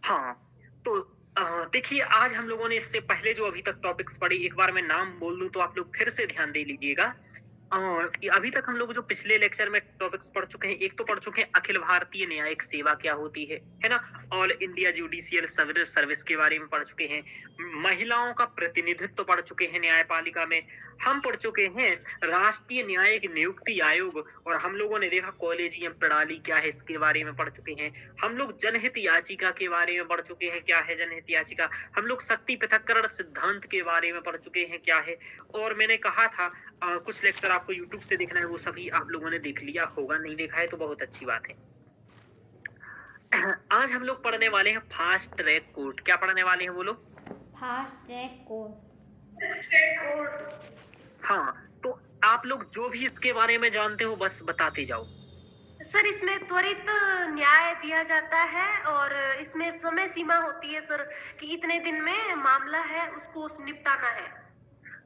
हाँ, तो देखिए आज हम लोगों ने इससे पहले जो अभी तक टॉपिक्स पढ़े, एक बार मैं नाम बोल दूँ तो आप लोग फिर से ध्यान दे लीजिएगा। ये अभी तक हम लोग जो पिछले लेक्चर में टॉपिक्स पढ़ चुके हैं, एक तो पढ़ चुके हैं अखिल भारतीय न्यायिक सेवा क्या होती है ना? All India judicial service service के बारे में पढ़ चुके हैं। महिलाओं का प्रतिनिधित्व पढ़ चुके हैं न्यायपालिका में। हम पढ़ चुके हैं राष्ट्रीय न्यायिक नियुक्ति आयोग, और हम लोगों ने देखा कॉलेजियम प्रणाली क्या है इसके बारे में पढ़ चुके हैं। हम लोग जनहित याचिका के बारे में पढ़ चुके हैं, क्या है जनहित याचिका। हम लोग शक्ति पृथक्करण सिद्धांत के बारे में पढ़ चुके हैं, क्या है। और मैंने कहा था कुछ लेक्चर आपको यूट्यूब से देखना है, वो सभी आप लोगों ने देख लिया होगा, नहीं देखा है तो बहुत अच्छी बात है। आज हम लोग पढ़ने वाले हैं फास्ट ट्रैक कोर्ट। क्या पढ़ने वाले हैं बोलो? Fast track court. हाँ, तो आप लोग जो भी इसके बारे में जानते हो बस बताते जाओ। सर, इसमें त्वरित न्याय दिया जाता है और इसमें समय सीमा होती है सर कि इतने दिन में मामला है उसको निपटाना है।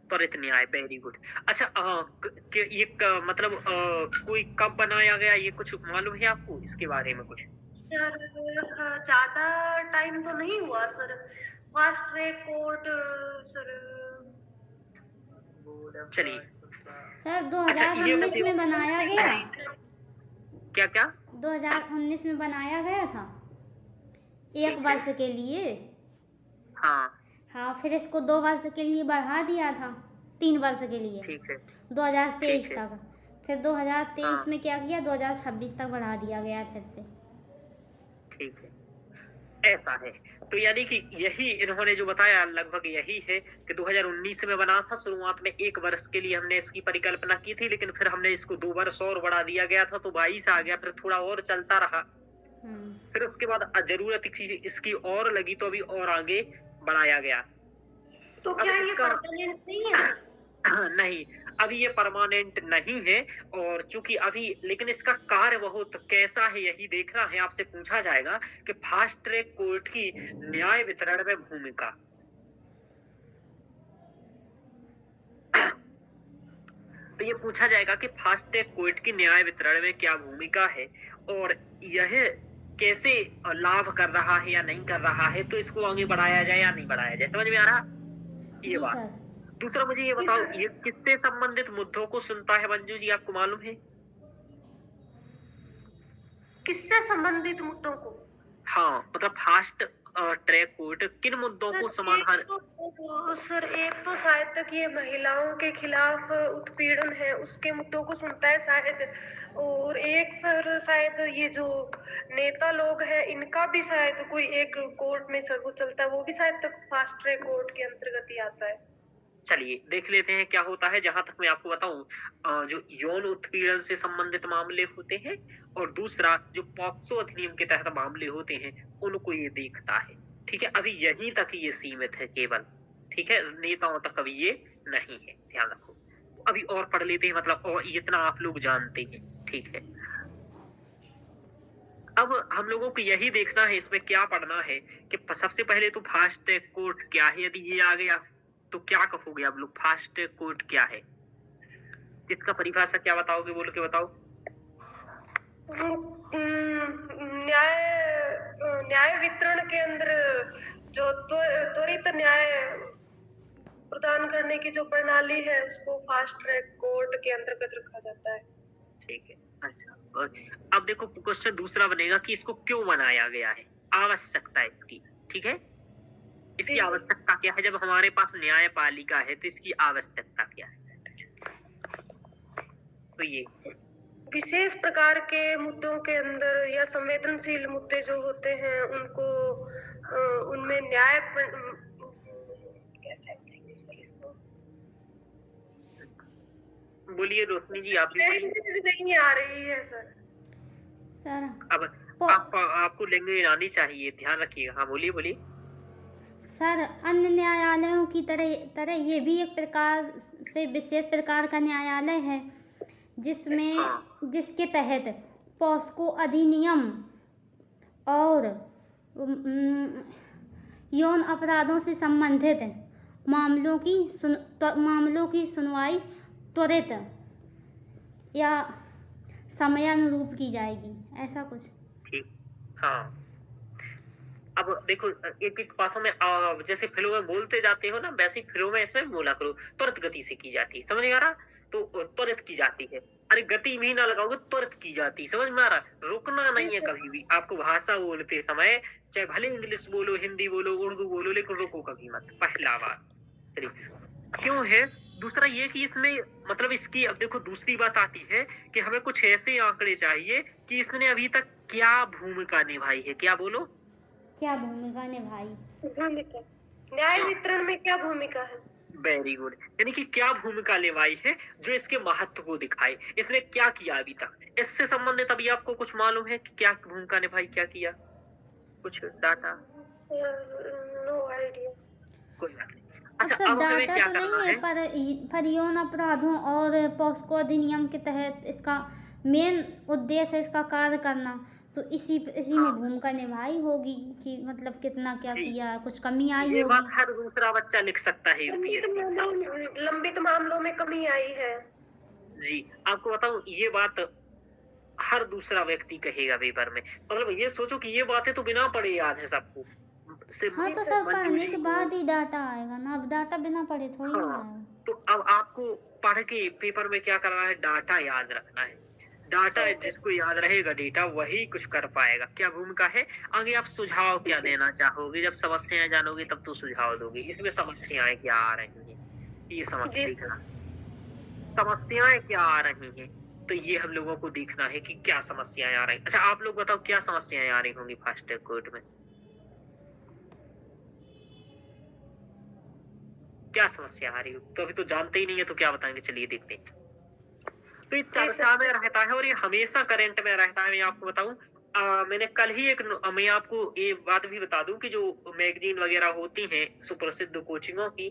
त्वरित न्याय, वेरी गुड। अच्छा ये मतलब कोई कब बनाया गया, ये कुछ मालूम है आपको इसके बारे में कुछ? सर, ज्यादा टाइम तो नहीं हुआ sir. Fast track court sir, चलिए। सर अच्छा, ये 2019 में बनाया गया। क्या क्या? 2019 में बनाया गया था, एक ठीक है। वर्ष के लिए। हाँ हाँ, फिर इसको 2 वर्ष के लिए बढ़ा दिया था, 3 वर्ष के लिए, ठीक है 2023 ठीक है। तक। फिर 2023 हाँ में क्या किया, 2026 तक बढ़ा दिया गया फिर से। ठीक है, ऐसा है। तो यानी कि यही इन्होंने जो बताया लगभग यही है कि 2019 में बना था। शुरुआत में 1 वर्ष के लिए हमने इसकी परिकल्पना की थी, लेकिन फिर हमने इसको 2 वर्ष और बढ़ा दिया गया था, तो 22 आ गया। फिर थोड़ा और चलता रहा, फिर उसके बाद जरूरत इसकी और लगी तो अभी और आगे बढ़ाया गया। तो क्या ये परमानेंट नहीं है? नहीं, अभी ये परमानेंट नहीं है। और चूंकि अभी लेकिन इसका कार्य बहुत कैसा है यही देखना है। आपसे पूछा जाएगा कि फास्ट ट्रैक कोर्ट की न्याय वितरण में भूमिका। तो ये पूछा जाएगा कि फास्ट ट्रैक कोर्ट की न्याय वितरण में क्या भूमिका है, और यह कैसे लाभ कर रहा है या नहीं कर रहा है, तो इसको आगे बढ़ाया जाए या नहीं बढ़ाया जाए। समझ में आ रहा ये जी बात? सर। दूसरा मुझे ये बताओ, ये किससे संबंधित मुद्दों को सुनता है मंजू जी, आपको मालूम है? किससे संबंधित मुद्दों को? हाँ, मतलब फास्ट ट्रैक कोर्ट किन मुद्दों को समाधान। सर, एक तो शायद तक ये महिलाओं के खिलाफ उत्पीड़न है उसके मुद्दों को सुनता है शायद, और एक सर शायद ये जो नेता लोग हैं इनका भी शायद कोई एक कोर्ट में सर वो चलता है, वो भी शायद तक फास्ट ट्रैक कोर्ट के अंतर्गत ही आता है। चलिए देख लेते हैं क्या होता है। जहां तक मैं आपको बताऊं, जो यौन उत्पीड़न से संबंधित मामले होते हैं, और दूसरा जो पॉक्सो अधिनियम के तहत मामले होते हैं, उनको ये देखता है। ठीक है, अभी यहीं तक ये सीमित है केवल। ठीक है, नेताओं तक अभी ये नहीं है, ध्यान रखो। तो अभी और पढ़ लेते हैं, मतलब और इतना आप लोग जानते हैं। ठीक है, अब हम लोगों को यही देखना है इसमें क्या पढ़ना है कि सबसे पहले तो फास्ट ट्रैक कोर्ट क्या है। यदि ये आ गया तो क्या कहोगे आप लोग, फास्ट ट्रैक कोर्ट क्या है? इसका परिभाषा क्या बताओगे, बोल के बताओ। न्याय न्याय वितरण के अंदर जो त्वरित न्याय प्रदान करने की जो प्रणाली है उसको फास्ट ट्रैक कोर्ट के अंतर्गत रखा जाता है। ठीक है, अच्छा। अब देखो क्वेश्चन दूसरा बनेगा कि इसको क्यों बनाया गया है, आवश्यकता इसकी। ठीक है, इसकी आवश्यकता क्या है? जब हमारे पास न्यायपालिका है तो इसकी आवश्यकता क्या है? तो ये विशेष प्रकार के मुद्दों के अंदर या संवेदनशील मुद्दे जो होते हैं उनको उनमें न्याय कैसे बोलेंगे सर इसको? बोलिए रोशनी जी, आप भी बोलिए। नहीं आ रही है सर। अब आपको लैंग्वेज आनी चाहिए, ध्यान रखिएगा। हाँ बोलिए बोलिए। सर, अन्य न्यायालयों की तरह तरह ये भी एक प्रकार से विशेष प्रकार का न्यायालय है, जिसके तहत पॉस्को अधिनियम और यौन अपराधों से संबंधित मामलों की सुनवाई त्वरित या समयानुरूप की जाएगी, ऐसा कुछ। ठीक, हाँ। अब देखो एक-एक बातों में जैसे फ्लो में बोलते जाते हो ना, वैसे ही फ्लो में इसमें बोला करो। त्वरित गति से की जाती है, समझ में आ रहा? तो त्वरित की जाती है। अरे गति भी ना लगाओगे, त्वरित की जाती है, समझ में आ रहा? रुकना जी नहीं है सर। कभी भी। आपको भाषा बोलते समय चाहे भले इंग्लिश बोलो, हिंदी बोलो, उर्दू बोलो, लेकिन रुको कभी मत, पहला बात। चलिए, क्यों है? दूसरा ये कि इसमें मतलब इसकी अब देखो दूसरी बात आती है कि हमें कुछ ऐसे आंकड़े चाहिए कि इसने अभी तक क्या भूमिका निभाई है। क्या बोलो? क्या भूमिका निभाई? भूमिका, न्याय हाँ, वितरण में क्या भूमिका है? Very good. यानी कि क्या भूमिका निभाई है जो इसके महत्व को दिखाए। इसने क्या किया अभी तक? इससे संबंधित अभी आपको कुछ मालूम है कि क्या भूमिका निभाई, क्या किया? कुछ डाटा? No idea. कोई बात नहीं। अब अच्छा, सर अब हमें डाटा क्या तो करना नहीं है, है? पर यौन अपराधों और पॉस्को अधिनियम के तहत इसका मेन उद्देश्य है इसका कार्य करना। तो इसी में हाँ, भूमिका निभाई होगी कि मतलब कितना क्या जी। किया, कुछ कमी आई ये बात होगी। हर दूसरा बच्चा लिख सकता है यूपीएससी में। लंबित मामलों में कमी आई है। जी, आपको बताऊँ ये बात हर दूसरा व्यक्ति कहेगा पेपर में। मतलब ये सोचो कि ये बातें तो बिना पढ़े याद है सबको। सिर्फ हाँ जी तो सर। सर मंजू पढ़ने जी के को। बाद ही डाटा आएगा ना, अब डाटा बिना पढ़े थोड़ी ना हाँ, आएगा। तो अब आपको पढ़ के पेपर में क्या करना है? डाटा याद रखना है। Data okay. जिसको याद रहेगा डेटा वही कुछ कर पाएगा। क्या भूमिका है? आगे आप सुझाव क्या देना चाहोगे? जब समस्याएँ जानोगे तब तो सुझाव दोगे। इसमें समस्याएँ क्या आ रही हैं? ये समझ जी सर। देखना। समस्याएँ क्या आ रही हैं? तो ये हम लोगों को देखना है कि क्या समस्याएँ आ रही हैं। अच्छा, आप लोग बताओ क्या समस्याएँ आ रही होंगी फास्ट ट्रैक कोर्ट में? क्या समस्या आ रही हो? तो अभी तो जानते ही नहीं है तो क्या बताएँगे, चलिए देखते हैं। तो ये जी चर्चा में सर। रहता है और ये हमेशा करंट में रहता है। मैं आपको बताऊँ, मैंने कल ही मैं आपको ये बात भी बता दूँ कि जो मैगज़ीन वग़ैरह होती हैं सुप्रसिद्ध कोचिंगों की,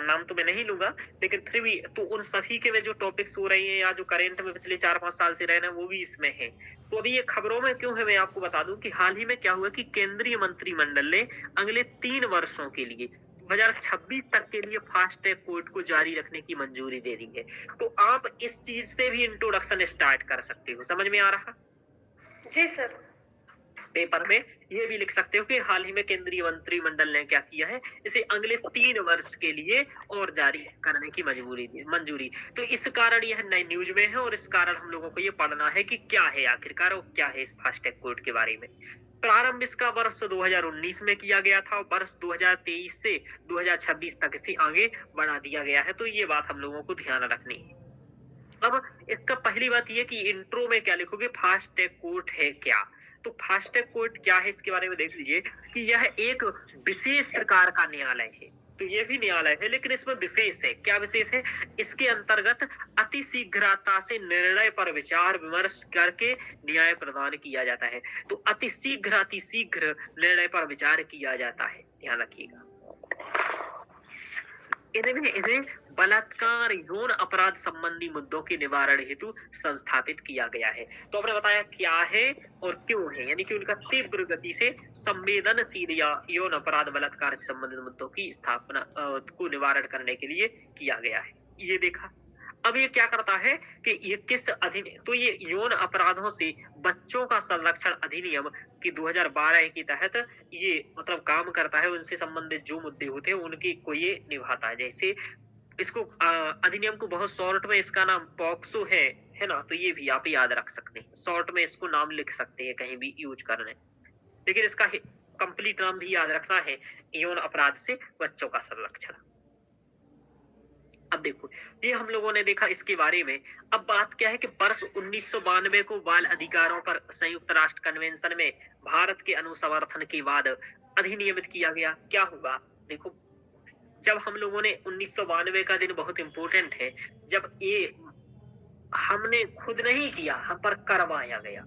नाम तो मैं नहीं लूँगा, लेकिन फिर भी तो उन सभी के में जो टॉपिक्स हो रही हैं या जो करंट में पिछले 4-5 साल से रहे हैं, वो भी इसमें हैं। तो अभी ये खबरों में क्यों है, मैं आपको बता दूँ कि हाल ही में क्या हुआ कि केंद्रीय मंत्रिमंडल ने अगले 3 वर्षों के लिए 2026 तक के लिए फास्ट ट्रैक कोर्ट को जारी रखने की मंजूरी दे दी है। तो आप इस चीज से भी इंट्रोडक्शन स्टार्ट कर सकते हो। समझ में आ रहा? जी सर। पेपर में ये भी लिख सकते हो कि हाल ही में केंद्रीय मंत्रिमंडल ने क्या किया है, इसे अगले 3 वर्ष के लिए और जारी करने की मंजूरी। तो इस कारण यह नई न्यूज में है और इस कारण हम लोगों को ये पढ़ना है कि क्या है आखिरकार और क्या है इस फास्ट ट्रैक कोर्ट के बारे में। प्रारंभ इसका वर्ष 2019 में किया गया था और वर्ष 2023 से 2026 तक इसे आगे बढ़ा दिया गया है। तो ये बात हम लोगों को ध्यान रखनी है। अब इसका पहली बात ये कि इंट्रो में क्या लिखोगे, फास्ट ट्रैक कोर्ट है क्या? तो फास्ट ट्रैक कोर्ट क्या है इसके बारे में देख लीजिए कि यह एक विशेष प्रकार का न्यायालय है। तो ये भी न्यायालय है लेकिन इसमें विशेष है। क्या विशेष है? इसके अंतर्गत अति शीघ्रता से निर्णय पर विचार विमर्श करके न्याय प्रदान किया जाता है। तो अति शीघ्र निर्णय पर विचार किया जाता है, ध्यान रखिएगा। इन्हें बलात्कार यौन अपराध संबंधी मुद्दों के निवारण हेतु संस्थापित किया गया है। तो आपने बताया क्या है और क्यों है, यानी कि उनका तीव्र गति से संवेदनशील या यौन अपराध बलात्कार से संबंधित मुद्दों की स्थापना को निवारण करने के लिए किया गया है। ये देखा। अब ये क्या करता है कि ये किस अधिनियम, तो ये यौन अपराधों से बच्चों का संरक्षण अधिनियम की 2012 के तहत ये मतलब काम करता है। उनसे संबंधित जो मुद्दे होते हैं उनकी को ये निभाता है। जैसे इसको अधिनियम को बहुत शॉर्ट में इसका नाम पॉक्सो है ना? तो ये भी आप याद रख सकते हैं। शॉर्ट में इसको नाम लिख सकते हैं कहीं भी यूज करने, लेकिन इसका कंप्लीट नाम भी याद रखना है, यौन अपराध से बच्चों का संरक्षण। अब देखो, ये हम लोगों ने देखा इसके बारे में। अब बात क्या है कि वर्ष 1992 को बाल अधिकारों पर संयुक्त राष्ट्र कन्वेंशन में भारत के अनुसमर्थन के बाद अधिनियमित किया गया। क्या हुआ देखो, जब हम लोगों ने 1992 का दिन बहुत इंपॉर्टेंट है, जब ये हमने खुद नहीं किया, हम पर करवाया गया।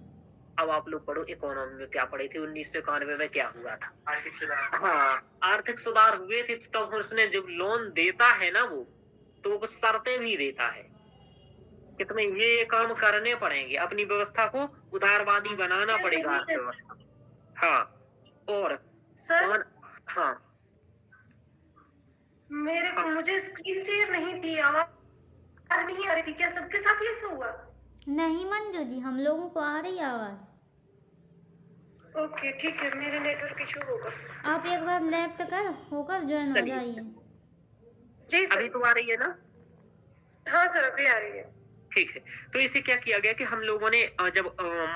अब आप लोग पढ़ो इकोनॉमी में क्या पढ़े थे, 1991 में क्या हुआ था? आर्थिक सुधार। हाँ, आर्थिक सुधार हुए थे। तब उसने जब लोन देता है ना वो, तो वो कुछ शर्तें भी देता है कि तुम्हें ये काम करने पड़ेंगे, अपनी व्यवस्था को उदारवादी बनाना पड़ेगा अर्थव्यवस्था। हाँ, और सर हाँ हाँ, मुझे स्क्रीन शेयर नहीं थी, आवाज नहीं आ रही थी। क्या सबके साथ ही ऐसा हुआ? नहीं मंजू जी, हम लोगों को आ रही आवाज़। ओके ठीक है, मेरे नेटवर्क इशू होगा। आप एक बार लेफ्ट कर होकर ज्वाइन हो चलिए। जाइए। जी अभी सर। तो आ रही है ना? हाँ सर, अभी आ रही है। ठीक है। तो इसे क्या किया गया कि हम लोगों ने जब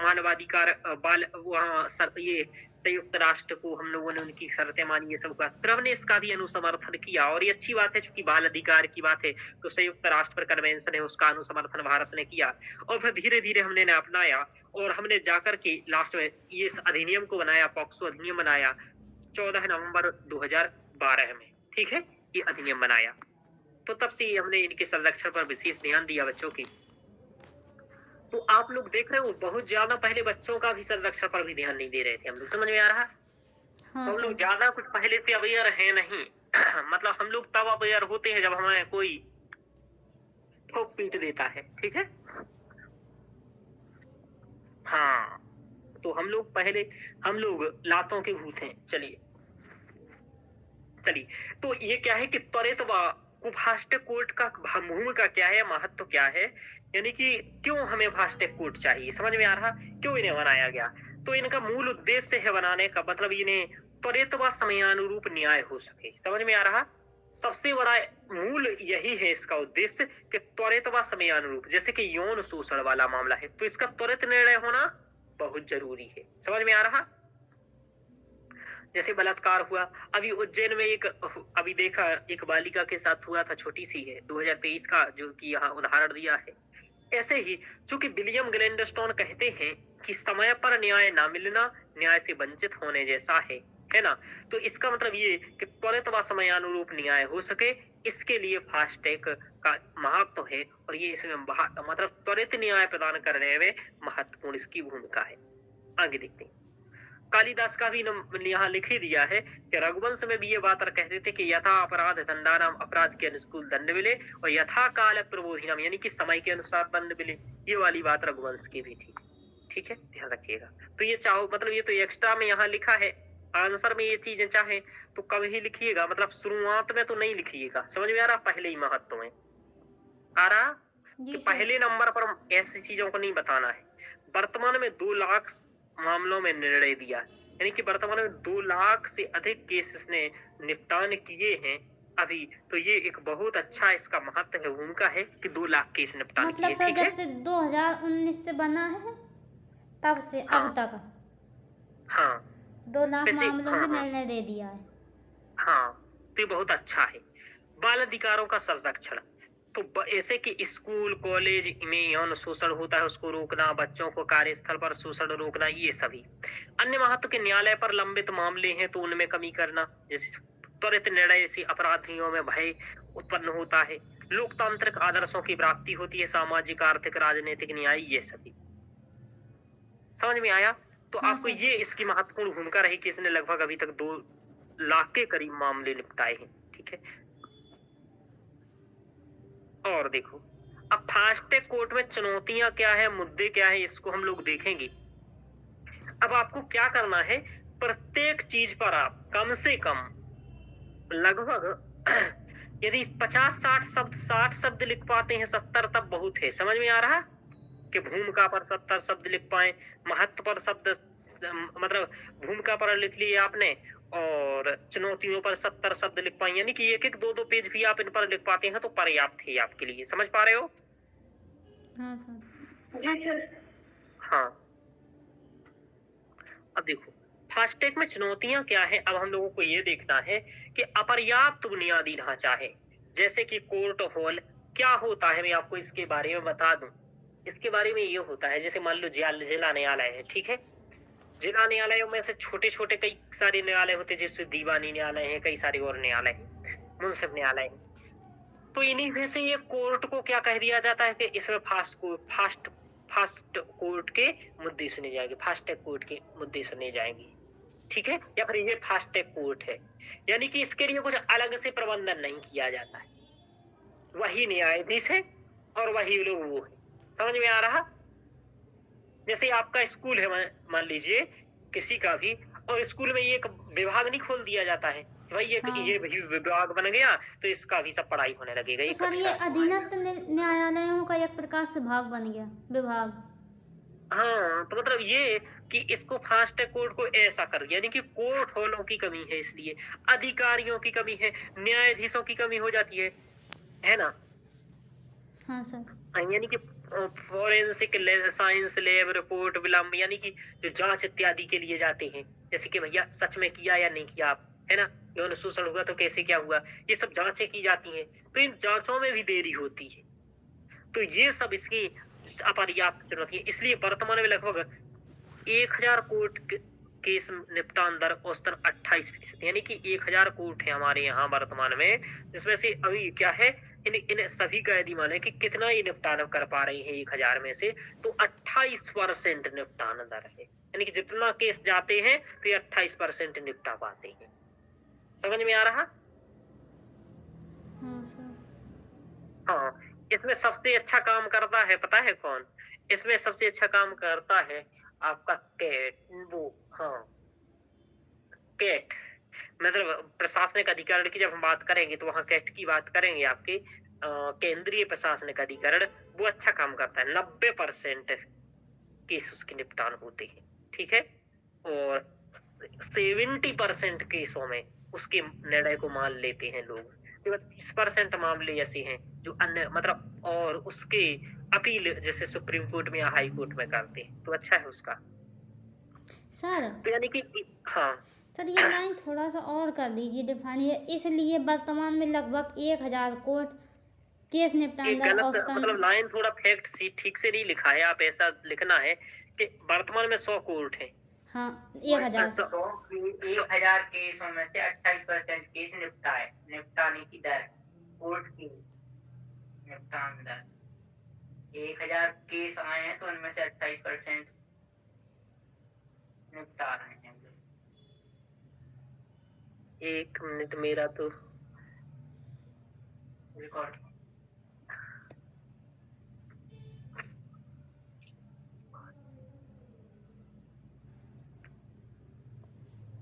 मानवाधिकार बाल वहाँ ये संयुक्त राष्ट्र को हम लोगों ने उनकी शर्तें मानी, ये सब का फिर हमने इसका भी अनुसमर्थन किया, और ये अच्छी बात है, चूंकि बाल अधिकार की बात है तो संयुक्त राष्ट्र पर कन्वेंशन है, उसका अनुसमर्थन भारत ने किया, और फिर धीरे धीरे हमने ने अपनाया, और हमने जाकर के लास्ट में ये इस अधिनियम को बनाया, पॉक्सो अधिनियम बनाया 14 नवंबर 2012 में। ठीक है, ये अधिनियम बनाया, तो तब से हमने इनके संरक्षण पर विशेष ध्यान दिया बच्चों की। तो आप लोग देख रहे हो, बहुत ज्यादा पहले बच्चों का भी संरक्षण पर भी ध्यान नहीं दे रहे थे हम लोग, समझ में आ रहा? हाँ तो हम लोग सर। ज्यादा कुछ पहले से अवेयर है नहीं। मतलब हम लोग तब अवेयर होते हैं जब हमें कोई ठोक पीट देता है। ठीक है, हाँ, तो हम लोग लातों के भूत हैं। चलिए, तो ये क्या है कि त्वरित फास्ट कोर्ट का भूमिका क्या है, महत्व क्या है, यानी कि क्यों हमें फास्ट कोर्ट चाहिए, समझ में आ रहा? क्यों इन्हें बनाया गया? तो इनका मूल उद्देश्य है बनाने का, मतलब इन्हें त्वरित व समयानुरूप न्याय हो सके, समझ में आ रहा? सबसे बड़ा मूल यही है इसका उद्देश्य कि त्वरित व समयानुरूप, जैसे कि यौन शोषण वाला मामला है तो इसका त्वरित निर्णय होना बहुत जरूरी है, समझ में आ रहा? जैसे बलात्कार हुआ, अभी उज्जैन में अभी देखा, एक बालिका के साथ हुआ था, छोटी सी है, 2023 का, जो कि यहाँ उदाहरण दिया है। ऐसे ही चूंकि विलियम ग्लैडस्टोन कहते हैं कि समय पर न्याय ना मिलना न्याय से वंचित होने जैसा है ना? तो इसका मतलब ये कि त्वरित व समयानुरूप न्याय हो सके, इसके लिए फास्ट ट्रैक का महत्व है, और ये इसमें मतलब त्वरित न्याय प्रदान करने में महत्वपूर्ण इसकी भूमिका है। आगे देखते हैं, कालिदास का भी यहाँ लिख ही दिया है कि रघुवंश में भी ये बात कहते थे कि यथा अपराध दंडानाम, अपराध के अनुकूल दंड मिले, और यथा काल प्रबोधिनम, यानी कि समय के अनुसार दंड मिले, ये वाली बात रघुवंश की भी थी। ठीक है, ध्यान रखिएगा। तो ये चाहो, मतलब ये तो एक्स्ट्रा में यहाँ लिखा है, आंसर में ये चीजें चाहे तो कब ही लिखिएगा, मतलब शुरुआत में तो नहीं लिखिएगा, समझ में आ रहा? पहले ही महत्व में आ रहा कि पहले नंबर पर ऐसी चीजों को नहीं बताना है। वर्तमान में 2 लाख मामलों में निर्णय दिया, यानी कि वर्तमान में 2 लाख से अधिक केसेस ने निपटान किए हैं अभी, तो ये एक बहुत अच्छा इसका महत्व है, भूमिका है कि 2 लाख केस निपटान मतलब किए। सर ठीक जब है, से 2019 से बना है तब से हाँ, अब तक हाँ 2 लाख वैसे, मामलों हाँ, में हाँ, निर्णय दे दिया है। हाँ, तो ये बहुत अच्छा है। बाल अधिकारों का संरक्षण, तो ऐसे कि स्कूल कॉलेज में यौन शोषण होता है उसको रोकना, बच्चों को कार्यस्थल पर शोषण रोकना, ये सभी। अन्य महत्व के न्यायालय पर लंबित मामले हैं तो उनमें कमी करना, जैसे त्वरित निर्णय से अपराधियों में भय उत्पन्न होता है, लोकतांत्रिक आदर्शों की प्राप्ति होती है, सामाजिक आर्थिक राजनीतिक न्याय, ये सभी। समझ में आया? तो हाँ आपको सर। ये इसकी महत्वपूर्ण भूमिका रही कि इसने लगभग अभी तक 2 लाख के करीब मामले निपटाए हैं। ठीक है, और देखो, अब फास्ट ट्रैक कोर्ट में चुनौतियां क्या है, मुद्दे क्या है, इसको हम लोग देखेंगे। अब आपको क्या करना है, प्रत्येक चीज पर आप कम से कम लगभग यदि 50-60 शब्द लिख पाते हैं, 70 तब बहुत है, समझ में आ रहा? कि भूमिका पर 70 शब्द लिख पाए, महत्व पर मतलब भूमिका पर लिख लिए आपने, और चुनौतियों पर 70 शब्द लिख पाए, यानी कि 1-1 2-2 पेज भी आप इन पर लिख पाते हैं तो पर्याप्त है आपके लिए, समझ पा रहे हो? हाँ सर। जी सर। हाँ, अब देखो, फास्टैग में चुनौतियां क्या है, अब हम लोगों को ये देखना है कि अपर्याप्त बुनियादी ढांचा है, जैसे कि कोर्ट हॉल। क्या होता है, मैं आपको इसके बारे में बता दूं। इसके बारे में ये होता है, जैसे मान लो जिला न्यायालय है, ठीक है, जिला न्यायालयों में से छोटे छोटे कई सारे न्यायालय होते हैं, जैसे दीवानी न्यायालय है, कई सारे और न्यायालय है, मुंसिफ न्यायालय है। तो इन्हीं में से ये कोर्ट को क्या कह दिया जाता है कि इसमें फास्ट कोर्ट के मुद्दे सुने जाएंगे, फास्ट कोर्ट के मुद्दे सुने जाएंगे, ठीक है, या फिर ये फास्ट कोर्ट है, यानी कि इसके लिए कुछ अलग से प्रबंधन नहीं किया जाता है, वही न्यायाधीश है और वही लोग वो है, समझ में आ रहा? जैसे आपका स्कूल है, मान लीजिए किसी का भी, और स्कूल में ये एक विभाग नहीं खोल दिया जाता है, भाई ये विभाग बन गया तो इसका भी सब पढ़ाई होने लगेगा। तो सर ये अधीनस्थ न्यायालयों का एक प्रकार से भाग बन गया, विभाग। हाँ, तो मतलब ये कि इसको फास्ट ट्रैक कोर्ट को ऐसा कर दिया, यानी कि कोर्ट हॉलों की कमी है, इसलिए अधिकारियों की कमी है, न्यायाधीशों की कमी हो जाती है ना? हाँ सर। यानी कि फॉरेंसिक साइंस लैब रिपोर्ट विलंब, यानी कि जो जांच इत्यादि के लिए जाते हैं, जैसे कि भैया सच में किया या नहीं किया आप, है ना? यौन शोषण हुआ तो कैसे क्या हुआ, ये सब जांचें की जाती हैं, तो इन जांचों में भी देरी होती है। तो ये सब इसकी अपर्याप्त चुनौती है, इसलिए वर्तमान में लगभग 1000 कोर्ट केस निपटान दर औसतन 28%, यानी कि 1000 कोर्ट है हमारे यहाँ वर्तमान में, जिसमें से अभी क्या है, इन सभी का यदि माने कि कितना ही निपटान कर पा रहे हैं 1000 में से, तो 28% निपटान दर है, यानी कि जितना केस जाते हैं तो ये 28% निपटा पाते हैं। समझ में आ रहा? हाँ सर। हाँ, इसमें सबसे अच्छा काम करता है, पता है कौन? इसमें सबसे अच्छा काम करता है आपका कैट, वो, हाँ, कैट, मतलब प्रशासनिक अधिकरण की जब हम बात करेंगे तो वहां कैट की बात करेंगे, आपके केंद्रीय प्रशासनिक अधिकरण, वो अच्छा काम करता है। 90% केस उसके निपटान होते हैं, ठीक है, और 70% केसों में उसके निर्णय को मान लेते हैं लोग। केवल 30% मामले ऐसे हैं जो अन्य, मतलब, और उसके अपील जैसे सुप्रीम कोर्ट में या हाई कोर्ट में करते हैं, तो अच्छा है उसका। सर तो यानी कि हाँ, सर ये लाइन थोड़ा सा और कर दीजिए डिफाइन, है इसलिए वर्तमान में लगभग 1000 कोर्ट केस निपटान एक दर गलत, औसतन। मतलब लाइन थोड़ा फैक्ट सी ठीक से नहीं लिखा है, आप ऐसा लिखना है कि वर्तमान में 100 कोर्ट है। हाँ 1000। 1000 केसों में से 28% केस निपटाने की दर, कोर्ट की निपटान दर, 1000 केस आए हैं तो उनमें से 28% निपटा रहे हैं हम लोग। 1 मिनट, मेरा तो रिकॉर्ड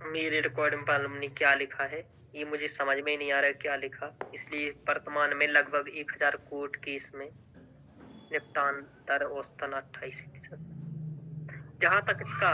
मेरे रिकॉर्ड में मालूम नहीं क्या लिखा है, ये मुझे समझ में नहीं आ रहा है क्या लिखा, इसलिए वर्तमान में लगभग 1000 कोर्ट केस में निपटान दर औसतन 28%। जहां तक इसका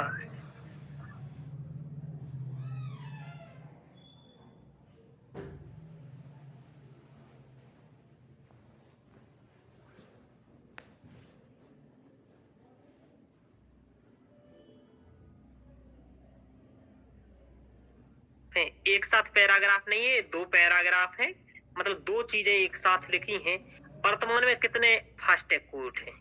है, एक साथ पैराग्राफ नहीं है, 2 पैराग्राफ है, मतलब 2 चीजें एक साथ लिखी हैं। वर्तमान में कितने फास्ट ट्रैक कोर्ट हैं?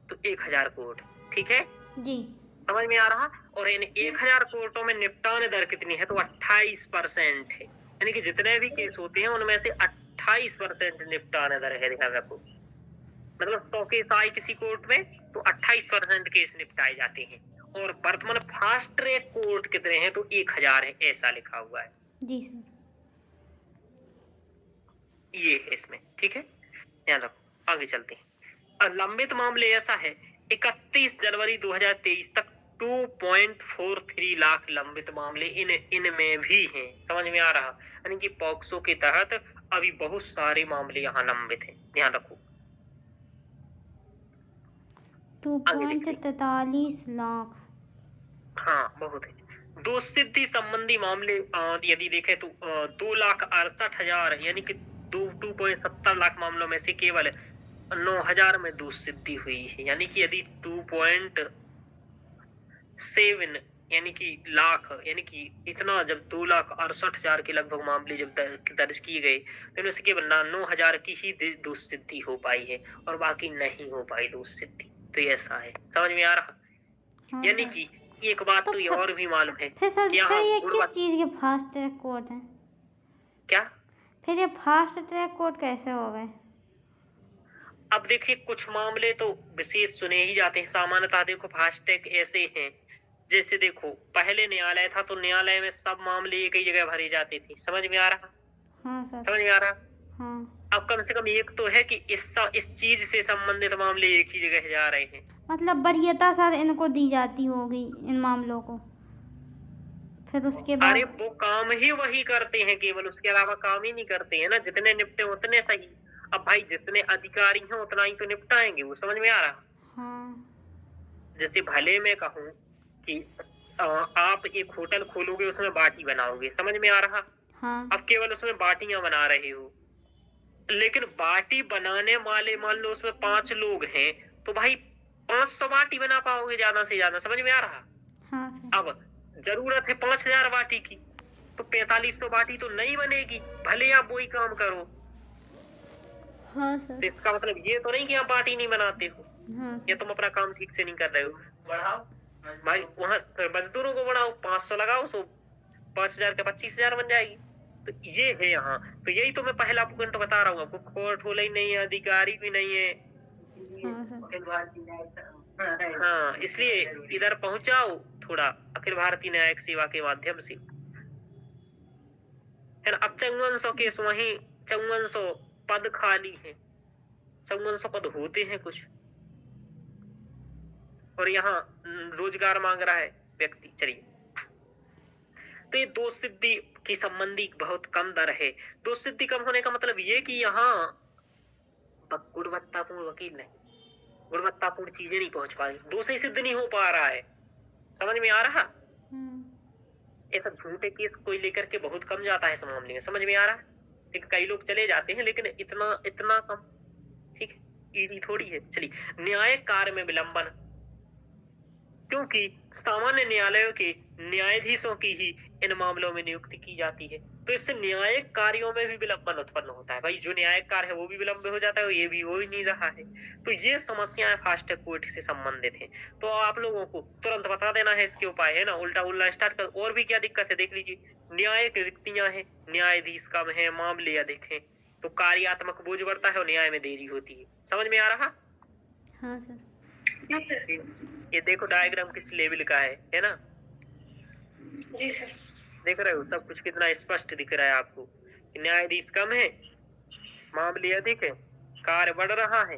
तो 1000 कोर्ट, ठीक है, जी समझ में आ रहा? और इन 1000 कोर्टों में निपटान दर कितनी है? तो 28% है, यानी कि जितने भी केस होते हैं उनमें से 28% निपटान दर है, ध्यान रखो। मतलब 100 केस आए किसी कोर्ट में तो 28% केस निपटाए जाते हैं, और वर्तमान फास्ट ट्रैक कोर्ट कितने हैं? तो 1000 है, ऐसा लिखा हुआ है, जी सर। ये है इसमें, ठीक है, ध्यान रखो। आगे चलते हैं। और लंबित मामले ऐसा है, 31 जनवरी 2023 तक 2.43 लाख लंबित मामले इनमें भी हैं। समझ में आ रहा? यानी कि पॉक्सो के तहत अभी बहुत सारे मामले यहाँ लंबित हैं, ध्यान रखो। आगे देखते हैं। 2.43 लाख। हाँ, बहुत है। दोष सिद्धि संबंधी मामले यदि देखें तो 2,68,000, यानी कि 2.70 लाख मामलों में से केवल 9,000 में दोष सिद्धि हुई है, यानी कि यदि 2.7 यानी कि लाख, यानी कि इतना, जब 2,68,000 के लगभग मामले जब दर्ज किए गए तो इनमें से केवल 9,000 की ही दोष सिद्धि हो पाई है, और बाकी नहीं हो पाई दोष सिद्धि। तो ऐसा है, समझ में आ रहा? हाँ यानी सर। कि एक बात तो तो ये फिर- और भी मालूम है फिर सर कि यहाँ फिर ये गुणवत्ता, किस चीज़ के फास्ट ट्रैक कोर्ट हैं? क्या? फिर ये फास्ट ट्रैक कोर्ट कैसे हो गए? अब देखिए, कुछ मामले तो विशेष सुने ही जाते हैं। सामान्यतः देखो फास्ट ट्रैक ऐसे हैं, जैसे देखो पहले न्यायालय था तो न्यायालय में सब मामले एक ही जगह भरे जाते थे। समझ में आ रहा? हाँ सर। समझ में आ रहा? हाँ अब कम से कम एक तो है कि इस चीज से संबंधित मामले एक ही जगह जा रहे हैं। मतलब वरीयता सर इनको दी जाती होगी इन मामलों को, फिर उसके अरे बाद। वो काम ही वही करते हैं, केवल उसके अलावा काम ही नहीं करते हैं ना। जितने निपटे उतने सही। अब भाई जितने अधिकारी हैं उतना ही तो निपटाएंगे वो, समझ में आ रहा? हाँ जैसे भले मैं कहूँ कि आप एक होटल खोलोगे, उसमें बाटी बनाओगे, समझ में आ रहा? हाँ अब केवल उसमें बाटियां बना रहे हो, लेकिन बाटी बनाने वाले मान लो उसमें 5 लोग हैं, तो भाई 500 बाटी बना पाओगे ज्यादा से ज्यादा, समझ में आ रहा? हाँ सर। अब जरूरत है 5000 बाटी की, तो 4500 बाटी तो नहीं बनेगी, भले आप वही काम करो। हाँ तो सर। इसका मतलब ये तो नहीं कि आप बाटी नहीं बनाते हो, हाँ या सर। तुम अपना काम ठीक से नहीं कर रहे हो। बढ़ाओ भाई वहां मजदूरों को बढ़ाओ, 500 लगाओ, सो 5000 का 25,000 बन जाएगी। तो ये है यहाँ, तो यही तो मैं पहला पॉइंट बता रहा हूँ आपको, कोर्ट होल ही नहीं है, अधिकारी भी नहीं है। हाँ सर। अखिल भारतीय न्याय हाँ, इसलिए इधर पहुंचाओ थोड़ा अखिल भारतीय न्यायिक सेवा के माध्यम से, है ना। अब 5400 केस वहीं, 5400 पद खाली है, 5400 पद होते हैं कुछ, और यहाँ रोजगार मांग रहा है व्यक्ति। चलिए, तो ये दोष सिद्धि की संबंधी बहुत कम दर है। दोष सिद्धि कम होने का मतलब ये कि यहाँ गुणवत्तापूर्ण वकील नहीं, गुणवत्तापूर्ण चीजें नहीं पहुंच पा रही, दोष ही सिद्ध नहीं हो पा रहा है, समझ में आ रहा? ऐसा झूठे केस कोई लेकर के बहुत कम जाता है इस मामले में, समझ में आ रहा है? ठीक, कई लोग चले जाते हैं, लेकिन इतना इतना कम, ठीक है, ईडी थोड़ी है। चलिए, न्यायिक कार्य में विलंबन, क्योंकि सामान्य न्यायालयों के न्यायाधीशों की ही इन मामलों में नियुक्ति की जाती है, तो इससे न्यायिक कार्यों में भी विलंबन उत्पन्न होता है। भाई जो न्यायिक कार्य है वो भी विलंब हो जाता है, ये भी हो ही नहीं रहा है। तो ये समस्याएं फास्ट ट्रैक कोर्ट से संबंधित हैं। तो आप लोगों को तुरंत बता देना है इसके उपाय, है ना। उल्टा उल्टा स्टार्ट कर, और भी क्या दिक्कत है देख लीजिए। न्यायिक रिक्तियां हैं, न्यायाधीश कम है, मामले अधिक हैं, तो कार्यात्मक बोझ बढ़ता है और न्याय में देरी होती है। समझ में आ रहा? हाँ सर। ये देखो डायग्राम किस लेवल का है ना। जी सर। देख रहे हो सब कुछ कितना स्पष्ट दिख रहा है आपको। न्यायाधीश कम है, मामले अधिक है, कार्य बढ़ रहा है,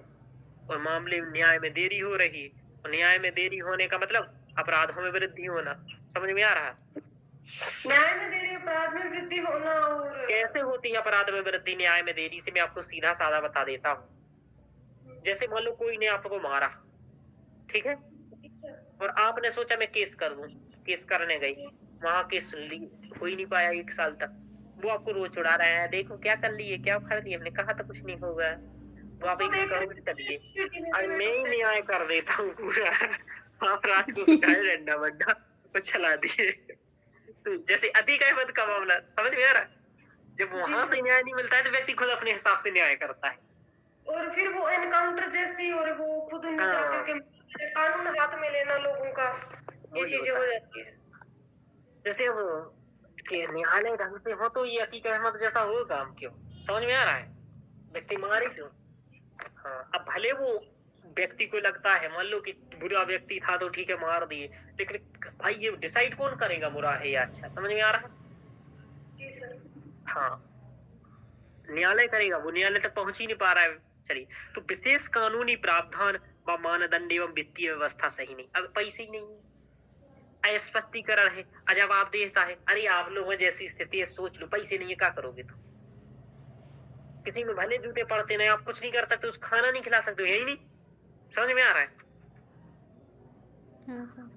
और मामले न्याय में देरी हो रही है। और न्याय में देरी होने का मतलब अपराधों में वृद्धि होना। समझ में आ रहा? न्याय में देरी अपराध में वृद्धि होना। और कैसे होती है अपराध में वृद्धि न्याय में देरी से, मैं आपको सीधा साधा बता देता हूँ। जैसे मान लो कोई ने आपको मारा, ठीक है, और आपने सोचा मैं केस कर दूं, केस करने गई, वहां केस सुन ली, हो ही नहीं पाया 1 साल तक। वो आपको रोज उड़ा रहा है, देखो क्या कर लिए, क्या कर लिए, हमने कहा था कुछ नहीं होगा। तो आप एक कहोगे चलिए मैं ही न्याय कर देता हूँ पूरा, आप रात को उठाए डंडा बंडा तो चला दिए। तो जैसे अतिक अहमद का मामला, समझ में आ रहा? जब वहां से न्याय नहीं मिलता है तो व्यक्ति खुद अपने हिसाब से न्याय करता है, और फिर वो एनकाउंटर जैसी, और वो खुद जाकर के कानून हाथ में लेना लोगों का, ये चीजें हो जाती है। जैसे वो कि न्यायालय ढंग से हो तो ये अतीक अहमद जैसा हो काम क्यों? समझ में आ रहा है? व्यक्ति मारे क्यों? हाँ, अब भले वो व्यक्ति को लगता है, मान लो कि बुरा व्यक्ति था तो ठीक है मार दिए, लेकिन भाई ये डिसाइड कौन करेगा बुरा है या अच्छा? समझ में आ रहा है? जी सर। हाँ, न्यायालय करेगा, वो न्यायालय तक पहुंच ही नहीं पा रहा है। चलिए, तो विशेष कानूनी प्रावधान व मानदंड एवं वित्तीय व्यवस्था सही नहीं, अब पैसे ही नहीं, अस्पष्टीकरण है, अजवाब देता है। अरे आप लोगों जैसी स्थिति है, सोच लो, पैसे नहीं है क्या करोगे? तो किसी में भले जूते पड़ते नहीं, आप कुछ नहीं कर सकते, उस खाना नहीं खिला सकते, यही नहीं। समझ में आ रहा है? हाँ सर।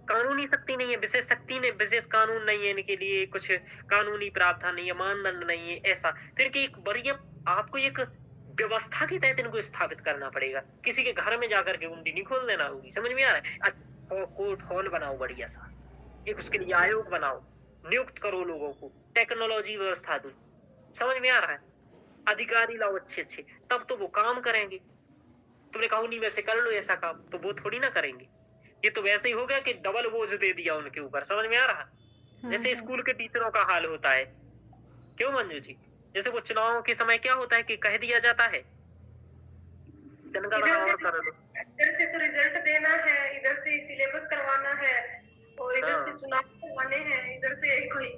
कानूनी शक्ति नहीं है, विशेष शक्ति नहीं, विशेष कानून नहीं है इनके लिए, कुछ कानूनी प्रावधान नहीं है, मानदंड नहीं है, ऐसा फिर कि एक बड़ी आपको एक व्यवस्था के तहत इनको स्थापित करना पड़ेगा। किसी के घर में जाकर के कुंडी नहीं खोल देना होगी। समझ में आ रहा है? अच्छा, कोर्ट हॉल बनाओ बढ़िया सा, एक उसके लिए आयोग बनाओ, नियुक्त करो लोगों को, टेक्नोलॉजी व्यवस्था दो। समझ में आ रहा है? अधिकारी लाओ अच्छे अच्छे, तब तो वो काम करेंगे। तुमने कहा नहीं वैसे कर लो ऐसा काम, तो वो थोड़ी ना करेंगे। ये तो वैसे ही हो गया कि डबल बोझ दे दिया उनके ऊपर। समझ में आ रहा? जैसे स्कूल के टीचरों का हाल होता है, क्यों मंजू जी? जैसे वो चुनावों के समय क्या होता है कि कह दिया जाता है जनगणना और कर दो, इधर से तो रिजल्ट देना है, इधर से सिलेबस करवाना है, और इधर से चुनाव करवाने हैं, इधर से कोई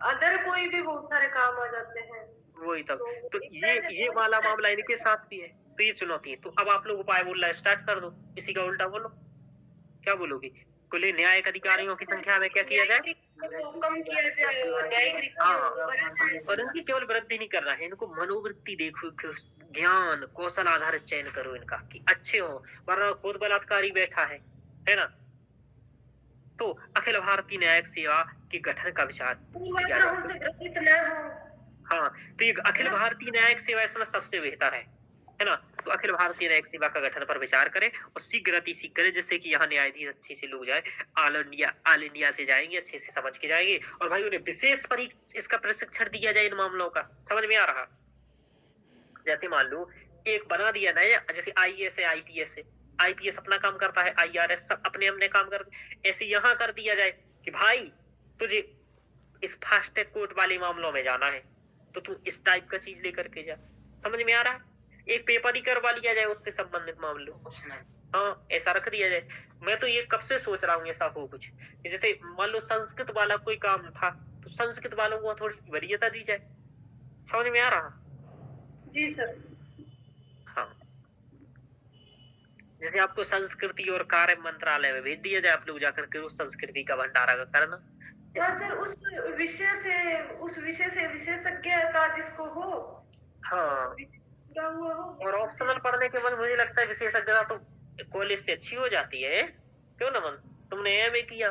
अदर कोई भी बहुत सारे काम आ जाते हैं। वही तब तो ये वाला मामला इनके साथ भी है। तो ये चुनौती है। तो अब आप लोग उपाय बोलना स्टार्ट कर दो, इसी का उल्टा बोलो। क्या बोलोगे? कुल न्यायिक अधिकारियों की संख्या में क्या किया जाए? कम किया जाए, न्यायिक हाँ, और इनकी केवल वृद्धि नहीं करना है, इनको मनोवृत्ति देखो ज्ञान कौशल आधारित चयन करो इनका कि अच्छे हो, वरना खुद बलात्कारी बैठा है ना। तो अखिल भारतीय न्यायिक सेवा के गठन का विचार किया पूर्वाग्रहों जाए। से ग्रसित न हो। हाँ, तो ये अखिल भारतीय न्यायिक सेवा इसमें सबसे बेहतर है ना। तो अखिल भारतीय न्यायिक सेवा का गठन पर विचार करें और शीघ्र करे, जिससे कि यहाँ न्यायाधीश अच्छे से लोग जाए, ऑल इंडिया से जाएंगे, अच्छे से समझ के जाएंगे, और भाई उन्हें विशेष इसका प्रशिक्षण दिया जाए इन मामलों का। समझ में आ रहा? जैसे मान लो एक बना दिया नया, जैसे आईएएस है, आईपीएस है, आईपीएस अपना काम करता है, आईआरएस सब अपने अपने काम कर, ऐसे यहाँ कर दिया जाए कि भाई तुझे इस फास्ट ट्रैक कोर्ट वाले मामलों में जाना है तो तू इस टाइप का चीज लेकर के जा। समझ में आ रहा है? एक पेपर ही करवा लिया जाए उससे संबंधित मामलों। हाँ, ऐसा रख दिया जाए। मैं तो ये कब से सोच रहा हूँ ऐसा हो कुछ, जैसे मान लो संस्कृत वाला कोई काम था तो संस्कृत वालों को थोड़ी सी वरीयता दी जाए। समझ में आ रहा? जी सर। हाँ, जैसे आपको संस्कृति और कार्य मंत्रालय में भेज दिया जाए, आप लोग जाकर के उस संस्कृति का भंडारा करना। हाँ सर, उस विषय से विशेषज्ञता जिसको हो, हाँ, क्या हुआ हो। और ऑप्शनल पढ़ने के बाद मुझे लगता है विशेषज्ञता तो कॉलेज से अच्छी हो जाती है, क्यों ना मन? तुमने एमए किया,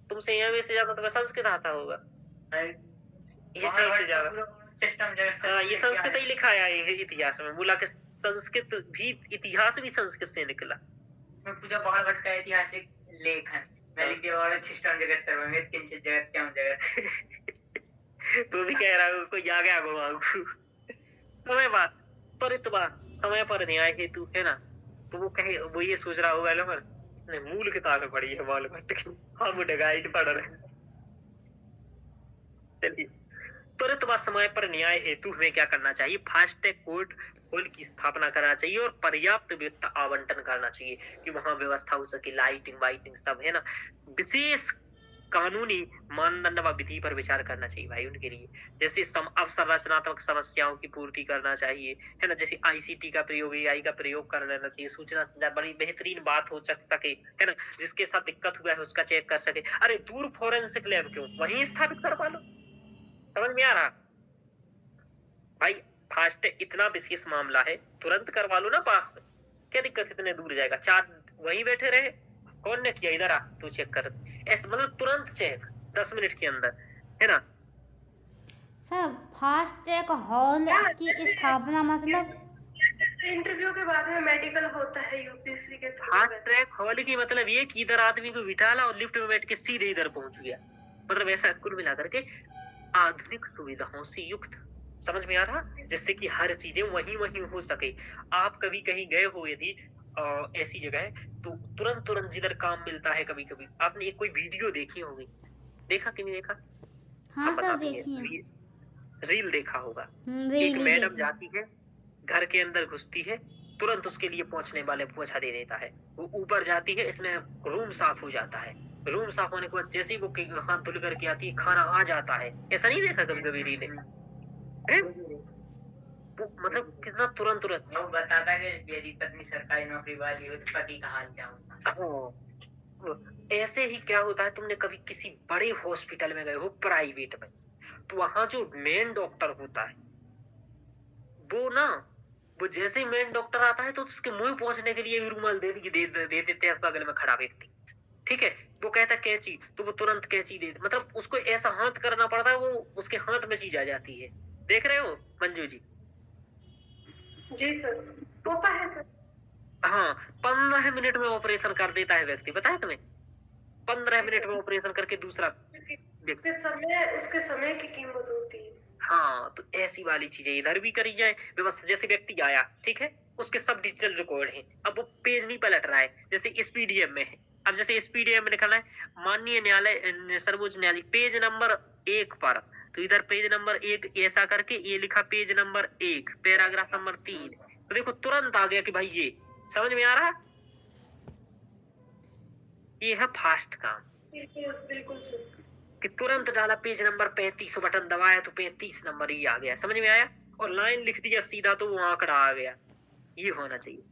तुमसे एमए से ज्यादा तुम्हें संस्कृत आता होगा, ये चीज से ज्यादा सिस्टम जैसे। हाँ, ये संस्कृत ही लिखा है इतिहास में, बोला कि संस्कृत भी, इतिहास भी संस्कृत से निकला। मैं पूजा बाणभट्ट का ऐतिहासिक लेखन मैं लिख दिया और सिस्टम जगत सर्वमित किंचित जगत्यम जगत। तू भी कह रहा है कोई आ गया घुमाऊ समय बात त्वरित बात समय पर न्याय हेतु, है ना। तो वो ये सोच रहा होगा लो इसने मूल किताबें पढ़ी है बाणभट्ट की, हम गाइड पढ़ रहे हैं। चलिए, तुरंत बाद समय पर न्याय हेतु हमें क्या करना चाहिए? फास्ट ट्रैक कोर्ट हॉल की स्थापना करना चाहिए और पर्याप्त वित्त आवंटन करना चाहिए कि वहां व्यवस्था हो सके, लाइटिंग वाइटिंग सब, है ना। विशेष कानूनी मानदंड व विधि पर विचार करना चाहिए भाई उनके लिए, जैसे अवसंरचनात्मक समस्याओं की पूर्ति करना चाहिए, है ना। जैसे आईसीटी का प्रयोग, एआई का प्रयोग कर लेना चाहिए, सूचना संचार बड़ी बेहतरीन बात हो सके, है ना। जिसके साथ दिक्कत हुआ है उसका चेक कर सके। अरे दूर फोरेंसिक लैब क्यों, वहीं स्थापित करवा लो। समझ में आ रहा भाई? फास्ट इतना विशेष मामला है, तुरंत करवा लो ना पास में, क्या दिक्कत, इतने दूर जाएगा, 4 वहीं बैठे रहे, कौन ने किया, इधर आ तू चेक कर, ऐसे मतलब तुरंत चेक 10 मिनट के अंदर, है ना। सर फास्ट ट्रैक हॉल की स्थापना मतलब इंटरव्यू के बाद में मेडिकल होता है यूपीएससी के थ्रू। फास्ट ट्रैक हॉल की मतलब ये कि इधर आदमी को बिठाला और लिफ्ट में बैठ के सीधे इधर पहुंच गया, मतलब ऐसा कुल मिला करके आधुनिक सुविधाओं से युक्त। समझ में आ रहा? जिससे कि हर चीजें वहीं वहीं हो सके। आप कभी कहीं गए हो यदि ऐसी जगह तो तुरंत जिधर काम मिलता है, कभी कभी आपने एक कोई वीडियो देखी होगी, देखा कि नहीं देखा? हाँ आप सर बता दीजिए। देखिए, रील देखा होगा, रील एक ही मैडम देखी। जाती है, घर के अंदर घुसती है, तुरंत उसके लिए पहुंचने वाले पोछा दे देता है, वो ऊपर जाती है, इसमें रूम साफ हो जाता है, रूम साफ होने के बाद जैसे ही वो हाथ धुल करके आती है, खाना आ जाता है। ऐसा नहीं देखा कभी कभी रील में? मतलब कितना तुरंत वो बताता है कि यदि पत्नी सरकारी नौकरी वाली हो तो पति का हाल क्या होता है। ऐसे ही क्या होता है, तुमने कभी किसी बड़े हॉस्पिटल में गए हो प्राइवेट में, तो वहां जो मेन डॉक्टर होता है वो जैसे ही मेन डॉक्टर आता है तो उसके मुंह पहुंचने के लिए रुमाल दे देते हैं बगल में खड़ा व्यक्ति, ठीक है। वो कहता है कैंची, तो वो तुरंत कैंची दे, मतलब उसको ऐसा हाथ करना पड़ता है, वो उसके हाथ में चीज आ जाती है। देख रहे हो मंजू जी? जी सर, होता है सर। हाँ, 15 मिनट में ऑपरेशन कर देता है व्यक्ति, पता है तुम्हें? 15 मिनट में ऑपरेशन करके दूसरा उसके समय की कीमत होती है। हाँ, तो ऐसी वाली चीजें इधर भी करी जाए व्यवस्था। जैसे व्यक्ति आया, ठीक है, उसके सब डिजिटल रिकॉर्ड हैं, अब वो पेज नहीं पलट रहा है, जैसे इस पीडीएफ में है, अब जैसे इस पीडीएफ में लिखा है माननीय न्यायालय सर्वोच्च न्यायालय पेज नंबर 1 पर, तो इधर पेज नंबर 1 ऐसा करके ये लिखा पेज नंबर 1 पैराग्राफ नंबर 3, तो देखो तुरंत आ गया कि भाई ये समझ में आ रहा। ये है फास्ट काम, बिल्कुल सर। कि तुरंत डाला पेज नंबर 35, बटन दबाया तो 35 नंबर ही आ गया, समझ में आया, और लाइन लिख दिया सीधा तो वो आंकड़ा आ गया। ये होना चाहिए।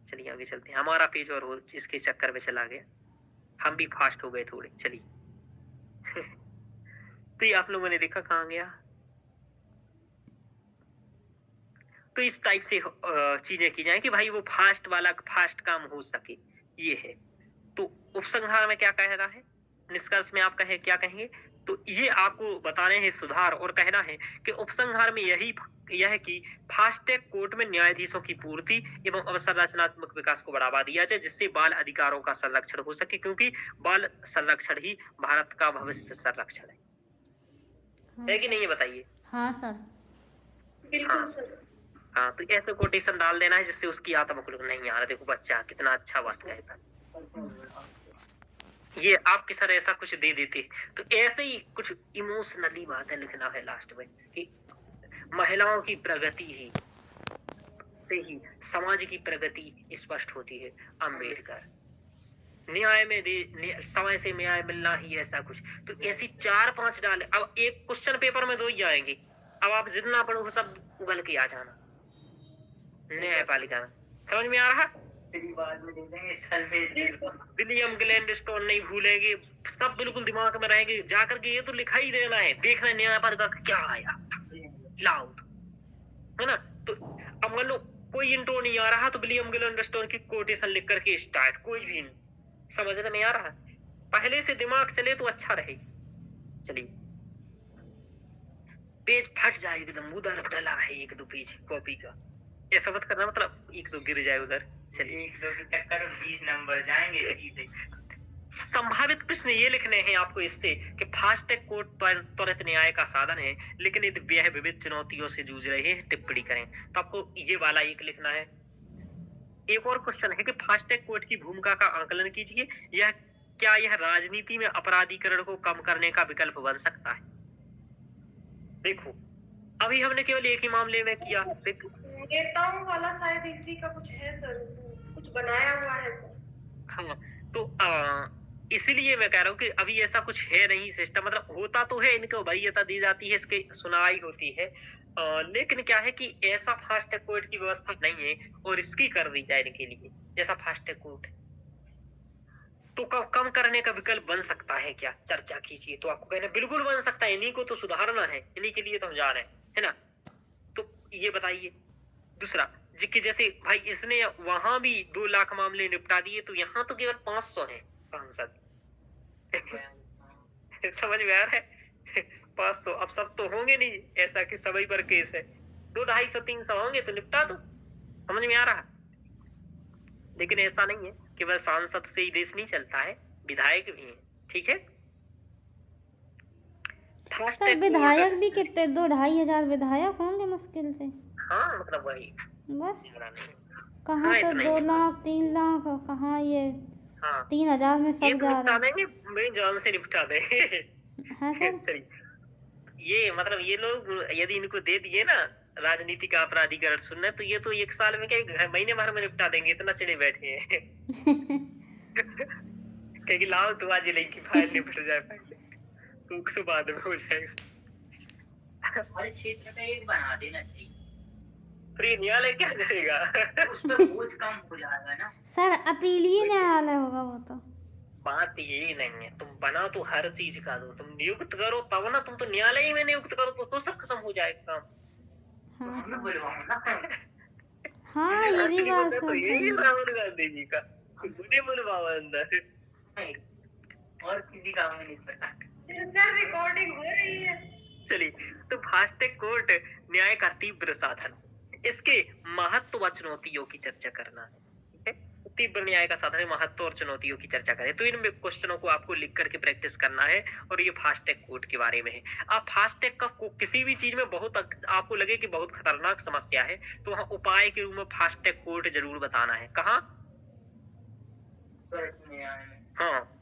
चलिए आगे चलते हैं, हमारा पेज और वो इसके चक्कर में चला गया, हम भी फास्ट हो गए थोड़े। चलिए तो ये आप लोगों ने देखा कहाँ गया, तो इस टाइप से चीजें की जाए कि भाई वो फास्ट वाला फास्ट काम हो सके, ये है। तो उपसंहार में क्या कह रहा है, निष्कर्ष में आप कहे क्या कहेंगे, तो ये आपको बताने हैं सुधार और कहना है कि उपसंहार में यह कि फास्ट ट्रैक कोर्ट में न्यायाधीशों की पूर्ति एवं अवसंरचनात्मक विकास को बढ़ावा दिया जाए, जिससे बाल अधिकारों का संरक्षण हो सके, क्योंकि बाल संरक्षण ही भारत का भविष्य संरक्षण है कि नहीं, ये बताइए। हाँ सर। बिल्कुल सर। हाँ, तो ऐसे कोटेशन डाल देना है जिससे उसकी आत्मा को नहीं आ रहा। देखो बच्चा कितना अच्छा बात कहता, ये आपके सर ऐसा कुछ दे देते, तो ऐसे ही कुछ इमोशनली बातें लिखना है लास्ट में कि महिलाओं की प्रगति ही से ही समाज की प्रगति स्पष्ट होती है। अम्बेडकर, न्याय में समय से न्याय मिलना ही, ऐसा कुछ। तो ऐसी 4-5 डाले। अब एक क्वेश्चन पेपर में 2 ही आएंगे, अब आप जितना पढ़ो सब उगल के आ जाना न्यायपालिका में। समझ में आ रहा? बाद में दे देंगे, विलियम ग्लैडस्टोन नहीं भूलेंगे, सब बिल्कुल दिमाग में रहेंगे, जाकर के ये तो लिखा ही देना है, देखना न्यायपालिका का क्या आया, लाओ, है ना। तो अब मान लो कोई इंट्रो नहीं आ रहा, तो विलियम ग्लैडस्टोन की कोटेशन लिख करके स्टार्ट, कोई भी समझ में नहीं आ रहा, पहले से दिमाग चले तो अच्छा रहे। चलिए, पेज फट जाए एकदम, उधर डला है 1-2 पेज कॉपी का, ऐसा मत करना, मतलब 1-2 गिर जाए उधर। चलिए, 1-2 के चक्कर में 20 नंबर जाएंगे सीधे। संभावित प्रश्न ये लिखने हैं आपको इससे कि फास्ट ट्रैक कोर्ट पर त्वरित न्याय का साधन है, लेकिन यह विविध चुनौतियों से जूझ रहे हैं, टिप्पणी करें। तो आपको ये वाला एक लिखना है। एक और क्वेश्चन है कि फास्ट ट्रैक कोर्ट की भूमिका का आकलन कीजिए, यह राजनीति में अपराधीकरण को कम करने का विकल्प बन सकता है। देखो, अभी हमने केवल एक ही मामले में किया, नेताओं वाला शायद इसी का कुछ है सर, कुछ बनाया हुआ है सर। हाँ, तो इसीलिए मैं कह रहा हूँ कि अभी ऐसा कुछ है नहीं सिस्टम, मतलब होता तो है, इनको वरीयता दी जाती है, इसकी सुनवाई होती है, लेकिन क्या है कि ऐसा फास्ट ट्रैक कोर्ट की व्यवस्था नहीं है, और इसकी कर दी जाए इनके लिए जैसा फास्ट ट्रैक कोर्ट है, तो कम करने का विकल्प बन सकता है क्या, चर्चा कीजिए। तो आपको कहना बिल्कुल बन सकता है, इन्हीं को तो सुधारना है, इन्हीं के लिए तो हम जा रहे हैं, है ना। तो ये बताइए। दूसरा, कि जैसे भाई इसने वहां भी 2 लाख मामले निपटा दिए, तो यहाँ तो केवल 500 हैं सांसद समझ में आ रहा है 500, अब सब तो होंगे नहीं ऐसा कि सभी पर केस है, 200-250-300 होंगे तो निपटा दो, समझ में आ रहा। लेकिन ऐसा नहीं है कि बस सांसद से ही देश नहीं चलता है, विधायक भी हैं, ठीक है। सर विधायक भी कितने, 2-2.5 हजार विधायक होंगे मुश्किल से। हाँ, मतलब वही बस, कहाँ हाँ, सर 2 लाख 3 लाख, कहाँ ये 3,000 में सब जा रहा है। मेरी जान से निपटा दे हाँ सर। ये मतलब ये लोग यदि इनको दे दिए ना राजनीति का अपराधीकरण सुनना, तो ये तो 1 साल में क्या महीने भर में निपटा देंगे, इतना चिड़े बैठे हैं कहेंगे लाओ तो आज की फाइल निपट जाए पहले, तो उसके बाद में हो जाएगा। हमारे क्षेत्र में एक बना देना चाहिए, फ्री न्यायालय क्या करेगा उस पर बोझ कम हो जाएगा ना सर, अपीलीय न्यायालय होगा वो तो। बात यही नहीं है, तुम बना तो हर चीज का दो, तुम नियुक्त करो तब ना, तुम तो न्यायालय ही में नियुक्त करो तो सब खत्म हो जाएगा काम। हाँ हमें बुलवाओ ना। हाँ, ये भी बात तो यही राहुल गांधी जी का, मुझे बुलवाओ अंदर, और किसी काम में नहीं पता। सर रिकॉर्डिंग हो रही है। चलिए, तो फास्ट ट्रैक कोर्ट न्याय का तीव्र साधन, इसके महत्व व चुनौतियों की चर्चा करना है, ठीक है। तीव्र न्याय का साधन है, महत्व और चुनौतियों की चर्चा करें, तो इन क्वेश्चनों को आपको लिख करके प्रैक्टिस करना है, और ये फास्ट ट्रैक कोर्ट के बारे में है। आप फास्ट ट्रैक का किसी भी चीज में बहुत आपको लगे कि बहुत खतरनाक समस्या है, तो वहाँ उपाय के रूप में फास्ट ट्रैक कोर्ट जरूर बताना है। कहाँ? हाँ,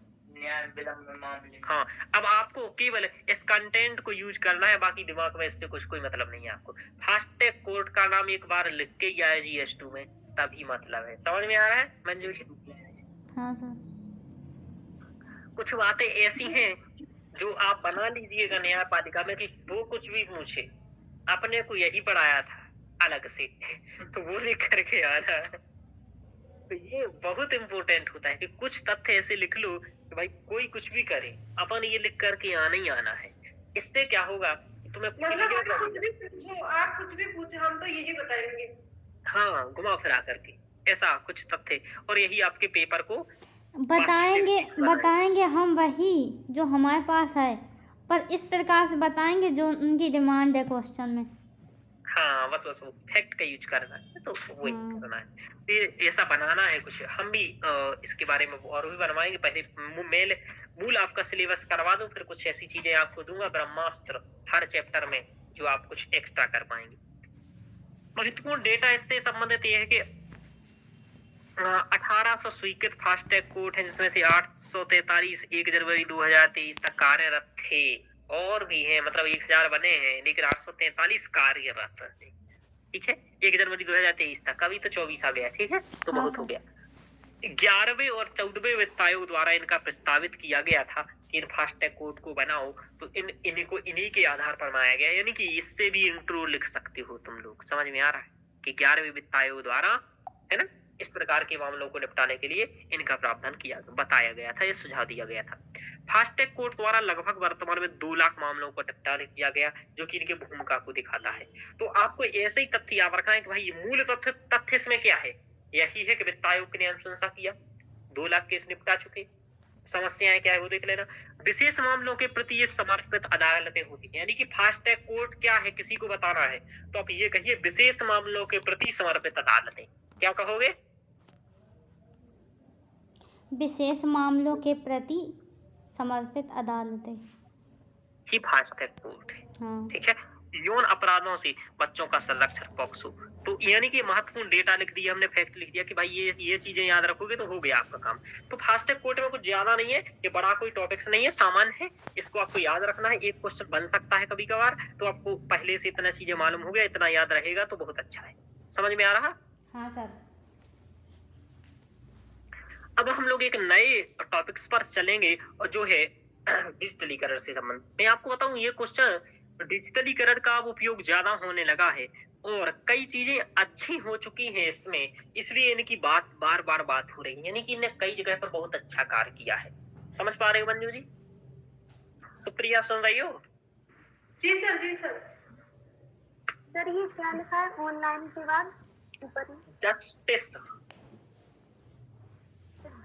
हाँ, अब आपको केवल इस कंटेंट को यूज करना है, बाकी दिमाग में इससे कोई मतलब नहीं है आपको। फास्ट ट्रैक कोर्ट का नाम एक बार लिख के ही आया GS2 में, तभी मतलब है। समझ में आ रहा है मंजू जी? हाँ सर। कुछ बातें ऐसी हैं जो आप बना लीजिएगा न्यायपालिका में कि वो कुछ भी पूछे, अपने को यही पढ़ाया था अलग से तो वो लिख करके आना। तो ये बहुत इंपॉर्टेंट होता है कि कुछ तथ्य ऐसे लिख लो कि भाई कोई कुछ भी करे, अपन ये लिख करके आना ही आना है। इससे क्या होगा, तुम्हें मतलब क्लियर आप कर कुछ दिया। भी पूछो, आप कुछ भी पूछे, हम तो यही बताएंगे। हाँ, घुमा फिरा करके ऐसा कुछ तथ्य, और यही आपके पेपर को बताएंगे बाकी बनाएंगे। बताएंगे हम वही जो हमारे पास है, पर इस प्रकार से बताएंगे जो उनकी डिमांड है क्वेश्चन में। हाँ, बस वो फैक्ट का यूज करना है, तो वही हाँ। करना है। तो ये ऐसा बनाना है कुछ, हम भी इसके बारे में और भी बनवाएंगे। पहले मेल मूल आपका सिलेबस करवा दूं, फिर कुछ ऐसी चीजें आपको दूंगा ब्रह्मास्त्र हर चैप्टर में, जो आप कुछ एक्स्ट्रा कर पाएंगे। महत्वपूर्ण डेटा इससे संबंधित ये है कि 1800 स्वीकृत फास्टैग कोड है, जिसमें से 843 1 जनवरी 2023 तक कार्यरत थे। और भी है, मतलब 1000 बने हैं, लेकिन 843 कार्यरत थे। ठीक है, 1 जनवरी 2023 तक, अभी तो 24 आ गया। ठीक है, तो हाँ बहुत हो सर। गया। 11वें और 14वें वित्त आयोग द्वारा इनका प्रस्तावित किया गया था कि इन फास्टैग कोड को बनाओ, तो इन्हीं के आधार पर बनाया गया। यानी कि इससे भी इंट्रो लिख सकते हो तुम लोग। समझ में आ रहा है कि 11वें वित्त आयोग द्वारा, है ना, इस प्रकार के मामलों को निपटाने के लिए इनका प्रावधान बताया गया था, ये सुझाव दिया गया था। फास्टैग कोड द्वारा लगभग वर्तमान में 2 लाख मामलों को निपटान किया गया, जो कि इनके भूमिका को दिखाता है। तो आपको ऐसे ही तथ्य याद रखना है कि भाई मूल तथ्य इसमें क्या है, यही है कि वित्त आयोग ने अनुशंसा किया, 2 लाख केस निपटा चुके। समस्याएं क्या है वो देख लेना। विशेष मामलों के प्रति ये समर्पित अदालतें होती हैं। यानी कि फास्टैग कोर्ट क्या है किसी को बताना है, तो आप ये कहिए विशेष मामलों के प्रति समर्पित अदालतें। क्या कहोगे? विशेष मामलों के प्रति समर्पित अदालतें ही फास्टैग कोर्ट है। हाँ। ठीक है, यौन अपराधों से बच्चों का संरक्षण पॉक्सो। तो यानी कि महत्वपूर्ण डेटा लिख दिया हमने, फैक्ट लिख दिया कि भाई ये चीजें याद रखोगे तो हो गया आपका काम। तो फास्टैग कोर्ट में कुछ ज्यादा नहीं है, ये बड़ा कोई टॉपिक्स नहीं है, सामान्य है। इसको आपको याद रखना है, एक क्वेश्चन बन सकता है कभी कभार, तो आपको पहले से इतना चीजें मालूम हो गया, इतना याद रहेगा तो बहुत अच्छा है। समझ में आ रहा? हाँ सर। अब हम लोग एक नए टॉपिक्स पर चलेंगे, और जो है डिजिटलीकरण से संबंधित। मैं आपको बताऊं, ये क्वेश्चन डिजिटलीकरण का अब उपयोग ज्यादा होने लगा है, और कई चीजें अच्छी हो चुकी हैं इसमें, इसलिए इनकी बार बार बात हो रही है। यानी कि इन्हें कई जगह पर बहुत अच्छा कार्य किया है। समझ पा रहे हो मंजू जी? तो प्रिया सुन रही हो? जी सर, जी सर। सर ये क्या लिखा है ऑनलाइन के बाद ऊपर में? जस्टिस।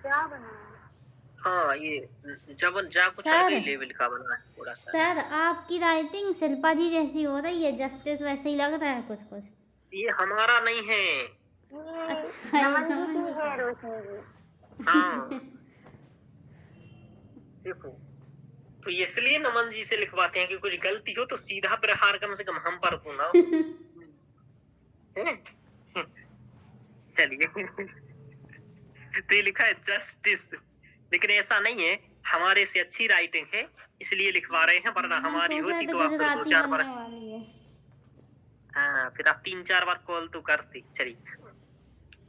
जा बना है। हाँ, ये कुछ सर। अलग ही लेवल का बना है थोड़ा सा। सर आपकी राइटिंग शिल्पा जी जैसी हो रही है, जस्टिस वैसे ही लग रहा है कुछ कुछ। ये हमारा नहीं है। ये अच्छा, नमन जी की है, रोशनी जी। हाँ देखो, तो इसलिए नमन जी से लिखवाते हैं कि कुछ गलती हो तो सीधा प्रहार कम से कम हम पर तो ना है। चलिए, तो ये लिखा है जस्टिस, लेकिन ऐसा नहीं है, हमारे से अच्छी राइटिंग है इसलिए लिखवा रहे हैं, वरना हमारी होती तो आप फिर 2-4 बार, हाँ फिर आप 3-4 बार कॉल तो करते। चलिए,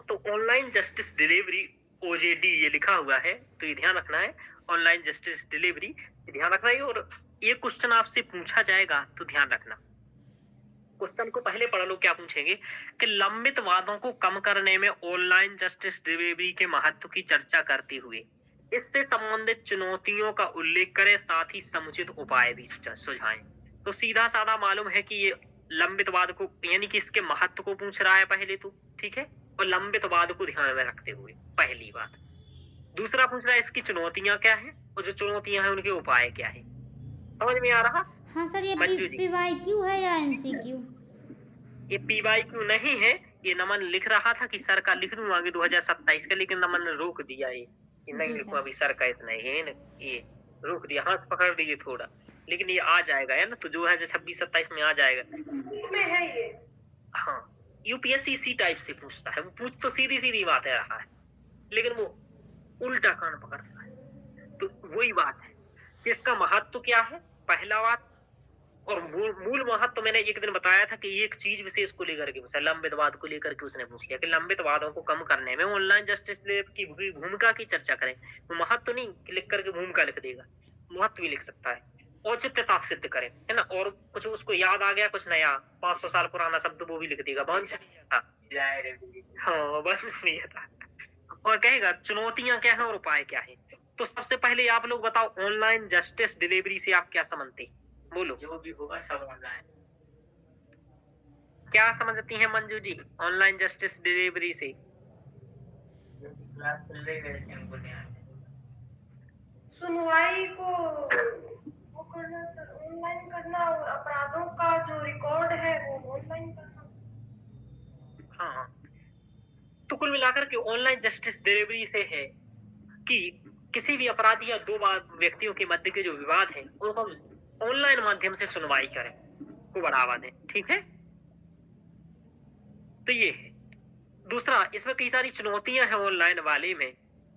तो ऑनलाइन जस्टिस डिलीवरी OJD ये लिखा हुआ है, तो ये ध्यान रखना है, ऑनलाइन जस्टिस डिलीवरी ध्यान रखना है। और ये क्वेश्चन आपसे पूछा जाएगा तो ध्यान रखना, क्वेश्चन को पहले पढ़ लो। क्या पूछेंगे कि लंबित वादों को कम करने में ऑनलाइन जस्टिस डिलीवरी के महत्व की चर्चा करते हुए इससे संबंधित चुनौतियों का उल्लेख करें, साथ ही समुचित उपाय भी सुझाएं। तो सीधा साधा मालूम है कि ये लंबित वाद को, यानी कि इसके महत्व को पूछ रहा है पहले तो, ठीक है, और लंबित वाद को ध्यान में रखते हुए, पहली बात। दूसरा पूछ रहा है इसकी चुनौतियां क्या है, और जो चुनौतियां हैं उनके उपाय क्या है। समझ में आ रहा? हाँ सर, ये मंजू जी। PYQ है या MCQ? ये PYQ नहीं है, ये नमन लिख रहा था कि सर का लिख दूं आगे 2027 का, लेकिन नमन ने रोक दिया ये कि नहीं जी लिखूं सर। अभी, सर का इतना है ना, ये रोक दिया, हाथ पकड़ लीजिए थोड़ा, लेकिन ये आ जाएगा, है ना, तो 2026-27 में आ जाएगा। में है ये। हाँ, UPSC इसी टाइप से पूछता है, वो पूछ तो सीधी सीधी बात है रहा है, लेकिन वो उल्टा कान पकड़ता है। तो वही बात है कि इसका महत्व क्या है, पहला बात, और मूल महत्व मैंने एक दिन बताया था कि एक चीज विशेष को लेकर के पूछा, लंबित वाद को लेकर के उसने पूछ लिया कि लंबित वादों को कम करने में ऑनलाइन जस्टिस की भूमिका की चर्चा करें। वो महत्व नहीं लिख करके भूमिका लिख देगा, महत्व भी लिख सकता है। औचित्यता सिद्ध करें, है ना, और कुछ उसको याद आ गया कुछ नया 500 साल पुराना शब्द वो भी लिख देगा, वंशनीयता। हाँ, वंशनीयता। और कहेगा चुनौतियां क्या है और उपाय क्या है। तो सबसे पहले आप लोग बताओ, ऑनलाइन जस्टिस डिलीवरी से आप क्या समझते? बोलो जो भी होगा सब ऑनलाइन। क्या समझती हैं Manju ji online justice delivery से? जैसे क्लास चल रही है वैसे हमको नहीं आते। सुनवाई को वो करना सर, ऑनलाइन करना, और अपराधों का जो रिकॉर्ड है वो ऑनलाइन करना। हाँ, तो कुल मिलाकर के ऑनलाइन जस्टिस डिलीवरी से है कि किसी भी अपराधी या दो व्यक्तियों के मध्य के जो विवाद है उनको ऑनलाइन माध्यम से सुनवाई करें, को बढ़ावा दें। ठीक है, तो ये है। दूसरा, इसमें कई सारी चुनौतियां हैं ऑनलाइन वाले में।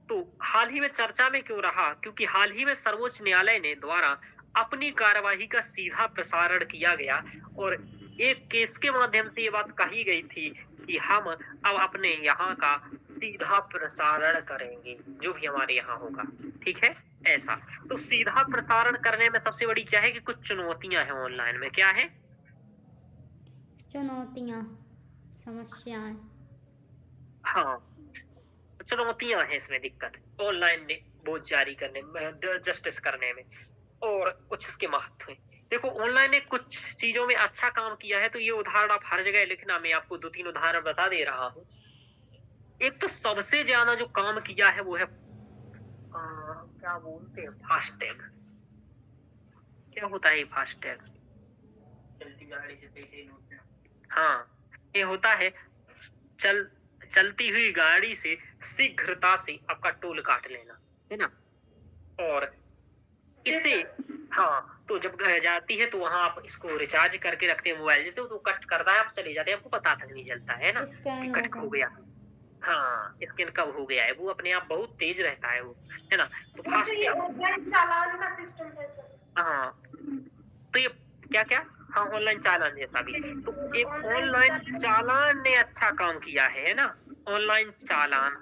तो हाल ही में चर्चा में क्यों रहा? क्योंकि हाल ही में सर्वोच्च न्यायालय ने द्वारा अपनी कार्यवाही का सीधा प्रसारण किया गया और एक केस के माध्यम से ये बात कही गई थी कि हम अब अपने यहाँ का सीधा प्रसारण करेंगे जो भी हमारे यहाँ होगा। ठीक है, ऐसा। तो सीधा प्रसारण करने में सबसे बड़ी क्या है कि कुछ चुनौतियां हैं ऑनलाइन में। क्या है? चुनौतियाँ, समस्याएं। हाँ, चुनौतियां हैं इसमें, दिक्कत ऑनलाइन बोझ जारी करने में, जस्टिस करने में, और कुछ इसके महत्व हैं। देखो, ऑनलाइन ने कुछ चीजों में अच्छा काम किया है, तो ये उदाहरण आप हर जगह लिखना, मैं आपको 2-3 उदाहरण बता दे रहा हूँ। एक तो सबसे ज्यादा जो काम किया है वो है क्या बोलते हैं, फास्टैग। क्या होता है फास्टैग? चलती गाड़ी से पैसे लूटना। हाँ, ये होता है चलती हुई गाड़ी से शीघ्रता से आपका टोल काट लेना, है ना। और इससे हाँ, तो जब जाती है तो वहां आप इसको रिचार्ज करके रखते हैं मोबाइल, जैसे तो कट करता है, आप चले जाते हैं, आपको पता तक नहीं चलता है ना कि कट हो गया। हाँ, स्कैन कब हो गया है, वो अपने आप बहुत तेज रहता है वो, है ना। तो ये ऑनलाइन चालान का सिस्टम है सर। हाँ, तो ये क्या क्या, हाँ, ऑनलाइन चालान जैसा भी। तो एक ऑनलाइन चालान ने अच्छा काम किया है ना, ऑनलाइन चालान,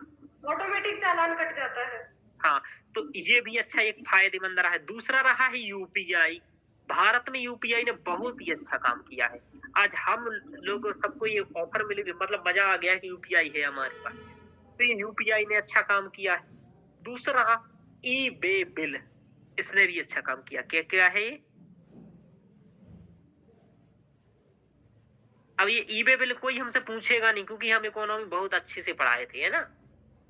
ऑटोमेटिक चालान कट जाता है। हाँ, तो ये भी अच्छा एक फायदेमंद रहा है। दूसरा रहा है यूपीआई। भारत में यूपीआई ने बहुत ही अच्छा काम किया है। आज हम लोग सबको ये ऑफर मिली, मतलब मजा आ गया कि यूपीआई है हमारे पास, तो ये यूपीआई ने अच्छा काम किया है। दूसरा ई बे बिल, इसने भी अच्छा काम किया। क्या क्या है ये? अब ये ई बे बिल कोई हमसे पूछेगा नहीं, क्योंकि हम इकोनॉमी बहुत अच्छे से पढ़ाए थे, है ना।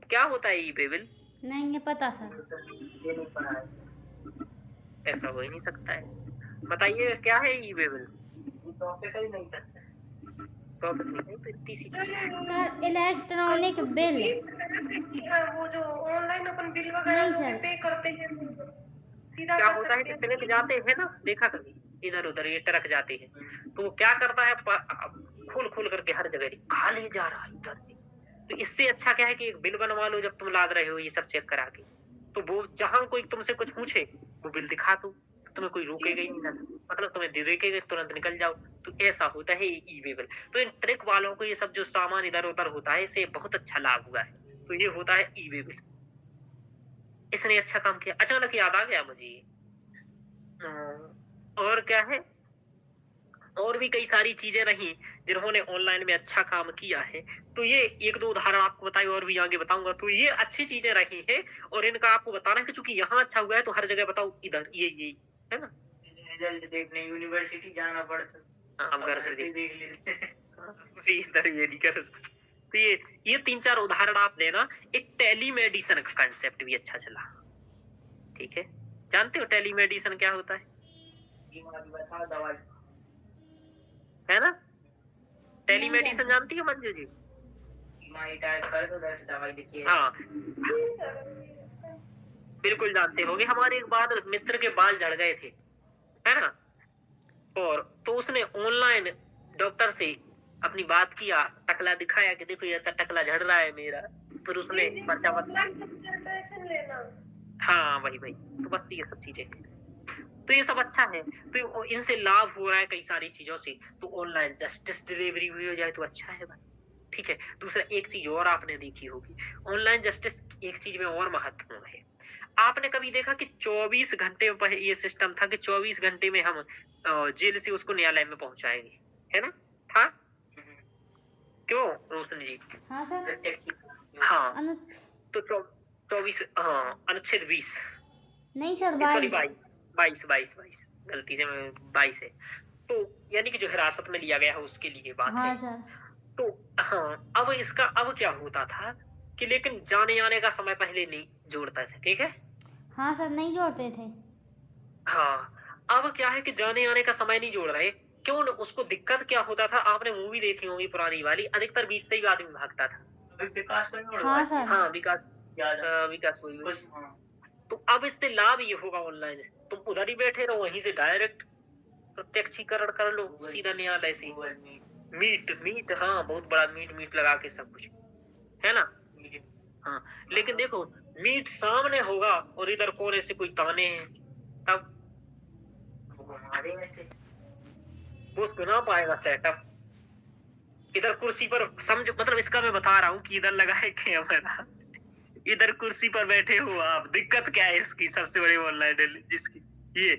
क्या होता है ई बे बिल? नहीं, ये पता सर। ये नहीं पढ़ा है। ऐसा हो ही नहीं सकता है। बताइए क्या है ई बे बिल? ये टॉपिक ही नहीं था। टॉपिक नहीं, तो इतनी सी चीज। Sir, electronic bill. वो जो ऑनलाइन अपन बिल वगैरह नहीं जो भी सर। पे करते हैं सीधा क्या कर होता है सकते कि हैं। ट्रक जाते हैं ना, देखा कभी इधर उधर ये ट्रक जाते हैं, तो वो क्या करता है, खोल खोल करके हर जगह खा ले जा रहा है इधर से। तो इससे अच्छा क्या है कि एक बिल बनवा लो, जब तुम लाद रहे हो ये सब चेक करा के, तो वो जहां कोई तुमसे कुछ पूछे वो बिल दिखा दो, तो तुम्हें कोई रोकेगा ही नहीं, मतलब तुम्हें देखेगा तुरंत निकल जाओ। तो ऐसा होता है ई वे बिल। तो इन ट्रक वालों को ये सब जो सामान इधर उधर होता है, इससे बहुत अच्छा लाभ हुआ है। तो ये होता है ई वे बिल, इसने अच्छा काम किया। अचानक याद आ गया मुझे। और क्या है, और भी कई सारी चीजें रही जिन्होंने ऑनलाइन में अच्छा काम किया है। तो ये एक दो उदाहरण आपको बताए, और भी आगे बताऊंगा। तो ये अच्छी चीजें रही हैं, और इनका आपको बताना कि चूंकि यहाँ अच्छा हुआ है तो हर जगह बताओ इधर ये है ना। रिजल्ट देखने यूनिवर्सिटी जाना पड़ता, आप घर से देख लेते। इधर ये नहीं कर सकते। तो ये 3-4 उदाहरण आप देना। एक टेलीमेडिसिन का कंसेप्ट भी अच्छा चला। ठीक है, जानते हो टेलीमेडिसिन क्या होता है? बताओ दवाई, है ना। टेलीमेडिसिन जानती है मंजू जी? टाइप कर दो 10 दवाई लिखिए। हाँ, बिल्कुल जानते होगे। हमारे एक बार मित्र के बाल झड़ गए थे, है ना, और तो उसने ऑनलाइन डॉक्टर से अपनी बात किया, टकला दिखाया कि देखो ऐसा टकला झड़ रहा है मेरा, फिर उसने पर्चा लेना। हाँ, वही। तो बस ये सब चीजें, तो ये सब अच्छा है। तो इनसे लाभ हो रहा है कई सारी चीजों से। तो ऑनलाइन जस्टिस डिलीवरी भी हो जाए तो अच्छा है भाई। ठीक है। दूसरा, एक चीज और आपने देखी होगी, ऑनलाइन जस्टिस एक चीज में और महत्वपूर्ण है। आपने कभी देखा कि 24 घंटे में ये सिस्टम था कि 24 घंटे में हम जेल से उसको न्यायालय में पहुंचाएंगे, है ना, था? क्यों रोशन जी? हाँ सर। हाँ, तो 24, हाँ, अनुच्छेद 20 नहीं सर, सॉरी 22। 22। गलती से 22 है। तो यानी कि जो हिरासत में लिया गया है उसके लिए बात हाँ है। सर। तो हाँ, अब इसका अब क्या होता था कि लेकिन जाने आने का समय पहले नहीं जोड़ता था, ठीक है? हाँ सर, नहीं जोड़ते थे। हाँ, अब क्या है कि जाने आने का समय नहीं जोड़ रहे। क्यों? उसको दिक्कत क्या होता था, आपने मूवी देखी होगी पुरानी वाली, अधिकतर 20 से ही आदमी भागता था। विकास को नहीं हाँ सर। हाँ, विकास याद विकास वही कुछ तो अब इससे लाभ ये होगा ऑनलाइन से, तुम उधर ही बैठे रहो, वहीं से डायरेक्ट प्रत्यक्षीकरण कर लो सीधा न्यायालय से। मीट हाँ, बहुत बड़ा मीट लगा के सब कुछ, है ना? हाँ, लेकिन देखो मीट सामने होगा और इधर कोने से कोई ताने हैं, तब वो सुना पाएगा सेटअप। इधर कुर्सी पर समझ, मतलब इसका मैं बता रहा हूँ कि इधर लगा है कैमरा, इधर कुर्सी पर बैठे हो आप, दिक्कत क्या है इसकी? सबसे बड़ी ऑनलाइन जिसकी ये,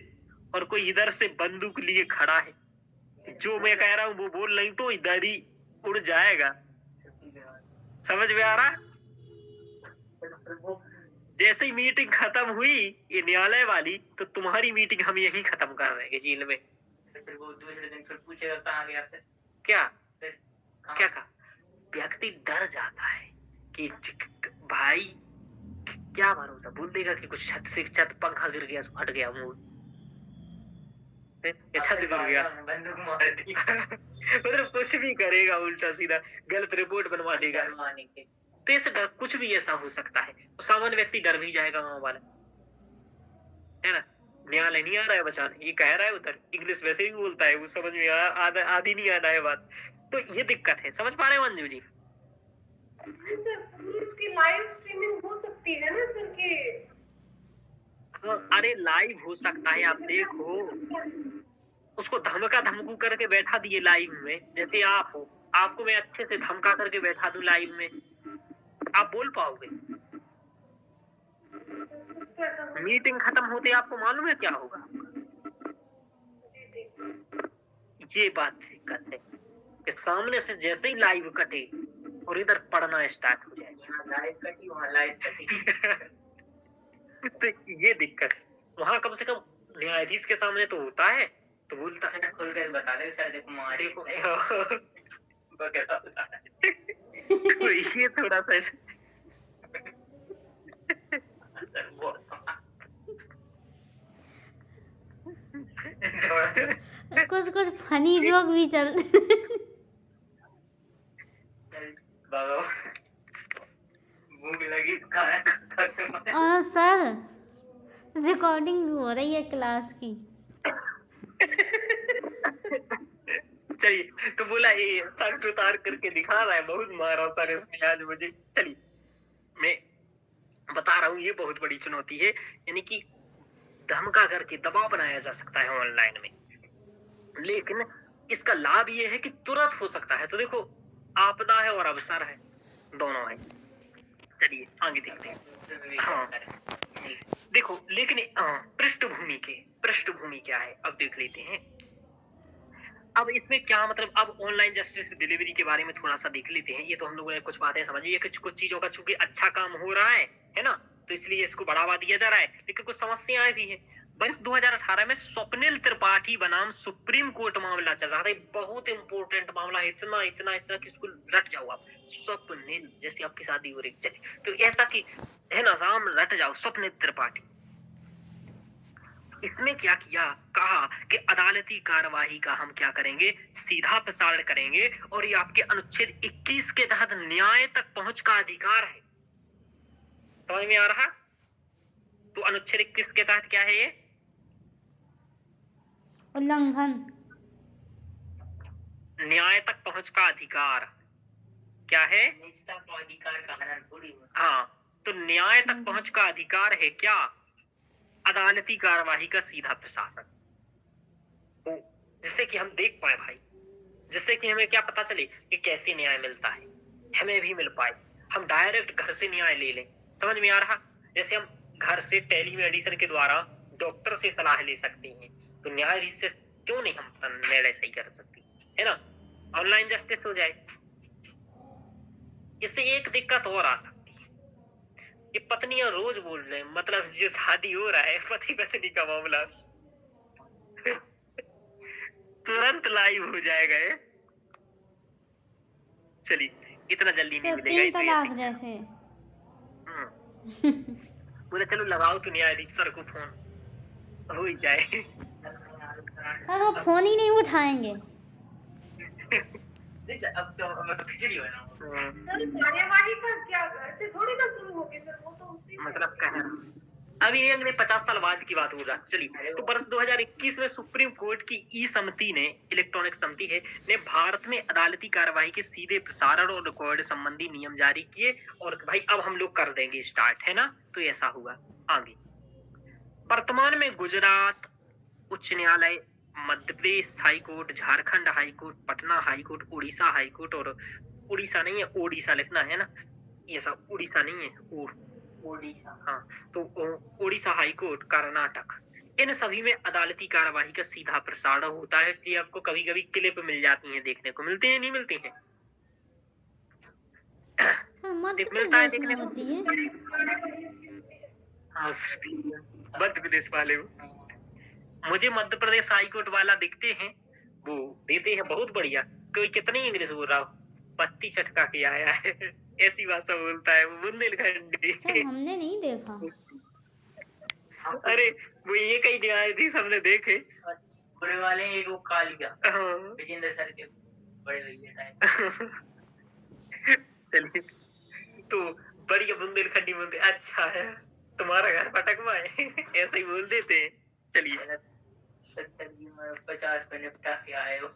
और कोई इधर से बंदूक लिए खड़ा है, जो मैं कह रहा हूँ वो बोल नहीं तो इधर ही उड़ जाएगा। समझ में आ रहा? जैसे ही मीटिंग खत्म हुई ये न्यायालय वाली, तो तुम्हारी मीटिंग हम यही खत्म कर रहे हैं जेल में। फिर वो दूसरे दिन फिर पूछेगा कहाँ गया फिर? क्या क्या कहा? व्यक्ति डर जाता है कि भाई क्या भरोसा, बोल देगा कि कुछ छत से छत पंखा गिर गया, फट गया मूड, छत गिर गया, बंदूक मार दी। मतलब कुछ भी करेगा, उल्टा सीधा गलत रिपोर्ट बनवा देगा। तो ऐसे डर, कुछ भी ऐसा हो सकता है, तो सामान्य व्यक्ति डर भी जाएगा गाँव वाला, है ना? न्यायालय नहीं आ रहा है बचाने, ये कह रहा है उधर, इंग्लिश वैसे ही बोलता है, वो समझ में आधी नहीं आ रहा है बात। तो ये दिक्कत है, समझ पा रहे हैं मंजू जी? सर उसकी लाइव स्ट्रीमिंग हो सकती है ना सर कि? हाँ, अरे लाइव हो सकता है, आप देखो उसको धमका धमकू करके बैठा दिए लाइव में, जैसे आप हो, आपको मैं अच्छे से धमका करके बैठा दूं लाइव में, आप बोल पाओगे? मीटिंग खत्म होते आपको मालूम है क्या होगा? ये बात दिक्कत है कि सामने से जैसे ही लाइव कटे और इधर पढ़ना स्टार्ट हो जाए, लाइव कटी वहाँ लाइव कटी। तो ये दिक्कत है। वहां कम से कम न्यायाधीश के सामने तो होता है, तो बोलता सर खुल कर बता दे सर, देखो मारे देखो वो कैसा बता रहा है। तो ये थोड़ा सा ऐसे सर वो कुछ फनी जोक भी चल बाबा भूख लगी खाना और सर रिकॉर्डिंग भी हो रही है क्लास की। चलिए, तो बोला ये शर्ट उतार करके दिखा रहा है, बहुत मारा सर इसने आज मुझे। चलिए, मैं बता रहा हूँ ये बहुत बड़ी चुनौती है, यानी कि धमका करके दबाव बनाया जा सकता है ऑनलाइन में, लेकिन इसका लाभ ये है कि तुरंत हो सकता है। तो देखो, आपदा है और अवसर है, दोनों है। चलिए आगे देखते हैं। हाँ देखो, लेकिन पृष्ठभूमि क्या है अब देख लेते हैं। अब इसमें क्या मतलब, अब ऑनलाइन जस्टिस डिलीवरी के बारे में थोड़ा सा देख लेते हैं। ये तो हम लोगों ने कुछ बातें समझी है कि कुछ चीजों का चूंकि अच्छा काम हो रहा है ना, तो इसलिए इसको बढ़ावा दिया जा रहा है, लेकिन कुछ समस्याएं भी हैं। वर्ष 2018 में स्वप्निल त्रिपाठी बनाम सुप्रीम कोर्ट मामला चल रहा था, बहुत इंपॉर्टेंट मामला, इतना कि इसको रट जाओ आप। स्वप्निल, जैसे आपकी शादी हो रही, तो ऐसा कि है ना, राम रट जाओ, स्वप्निल त्रिपाठी। इसमें क्या किया, कहा कि अदालती कार्यवाही का हम क्या करेंगे, सीधा प्रसारण करेंगे, और ये आपके अनुच्छेद 21 के तहत न्याय तक पहुंच का अधिकार है। समझ में आ रहा? तो अनुच्छेद 21 के तहत क्या है ये? उल्लंघन, न्याय तक पहुंच का अधिकार। क्या है? निजता का अधिकार का हनन थोड़ी। हाँ, तो न्याय तक पहुंच का अधिकार है क्या? अदालती कार्यवाही का सीधा प्रसारण, तो जिससे कि हम देख पाए भाई, जिससे कि हमें क्या पता चले कि कैसे न्याय मिलता है, हमें भी मिल पाए, हम डायरेक्ट घर से न्याय ले लें। समझ में आ रहा? जैसे हम घर से टेलीमेडिसिन के द्वारा डॉक्टर से सलाह ले सकते हैं, तो न्यायाधीश से क्यों नहीं हम निर्णय सही कर सकते, है ना? ऑनलाइन जस्टिस हो जाए। इससे एक दिक्कत और आ सकती है, ये पत्नियां रोज बोल रहे हैं, मतलब जो शादी हो रहा है पति पत्नी का मामला, लाइव हो जाएगा है। चलिए इतना जल्दी नहीं सर मिलेगा ये 3 तो तलाक ऐसे। जैसे। बोले चलो लगाओ तो न्यायाधीश सर को फोन, हो ही जाए। सर वो फ़ोन ही नहीं उठाएंगे। अब तो हम खिचड़ी बनाऊंगा। सर कार्यवाही का क्या ऐसे थोड़ी ना शुरू होगी सर, वो तो उसी से मतलब कहना अभी ये अगले 50 साल बाद की बात होगा। चलिए तो वर्ष 2021 में सुप्रीम कोर्ट की ई समिति ने, इलेक्ट्रॉनिक समिति है, ने भारत में अदालती कार्यवाही के सीधे प्रसारण और रिकॉर्ड संबंधी नियम जारी किए और भाई अब हम लोग कर देंगे स्टार्ट, है ना। तो ऐसा हुआ आगे। वर्तमान में गुजरात उच्च न्यायालय, Madhya Pradesh high court, Jharkhand high court, Patna high court, Orissa high court, और उड़ीसा नहीं है ओडिशा लिखना है ना, ये सब उड़ीसा नहीं है ओडिशा। हाँ, तो ओडिशा हाई कोर्ट, कर्नाटक, इन सभी में अदालती कार्यवाही का सीधा प्रसारण होता है। इसलिए आपको कभी कभी क्लिप मिल जाती हैं, देखने को मिलती है, नहीं मिलती हैं? सर मध्य मिलता है प्रदेश में देखने को। होती है। हाँ, मध्य प्रदेश वाले को मुझे मध्य प्रदेश हाई कोर्ट वाला दिखते हैं, वो देते हैं बहुत बढ़िया। कोई कितनी इंग्लिश बोल रहा हो, पत्ती चटका के आया है, ऐसी भाषा बोलता है वो, बुंदेलखंडी। सर हमने नहीं देखा। अरे वो ये कई न्यायाधीश हमने देखे। बड़े वाले एक वो कालिका, हाँ। विजेंद्र सर के बड़े भैया टाइप। चलिए तो बढ़िया बुंदेलखंडी बोलते, अच्छा है तुम्हारा घर पटकवा है, ऐसा ही बोल देते हैं। चलिए 70 में 50 पे निपटा के आए हो।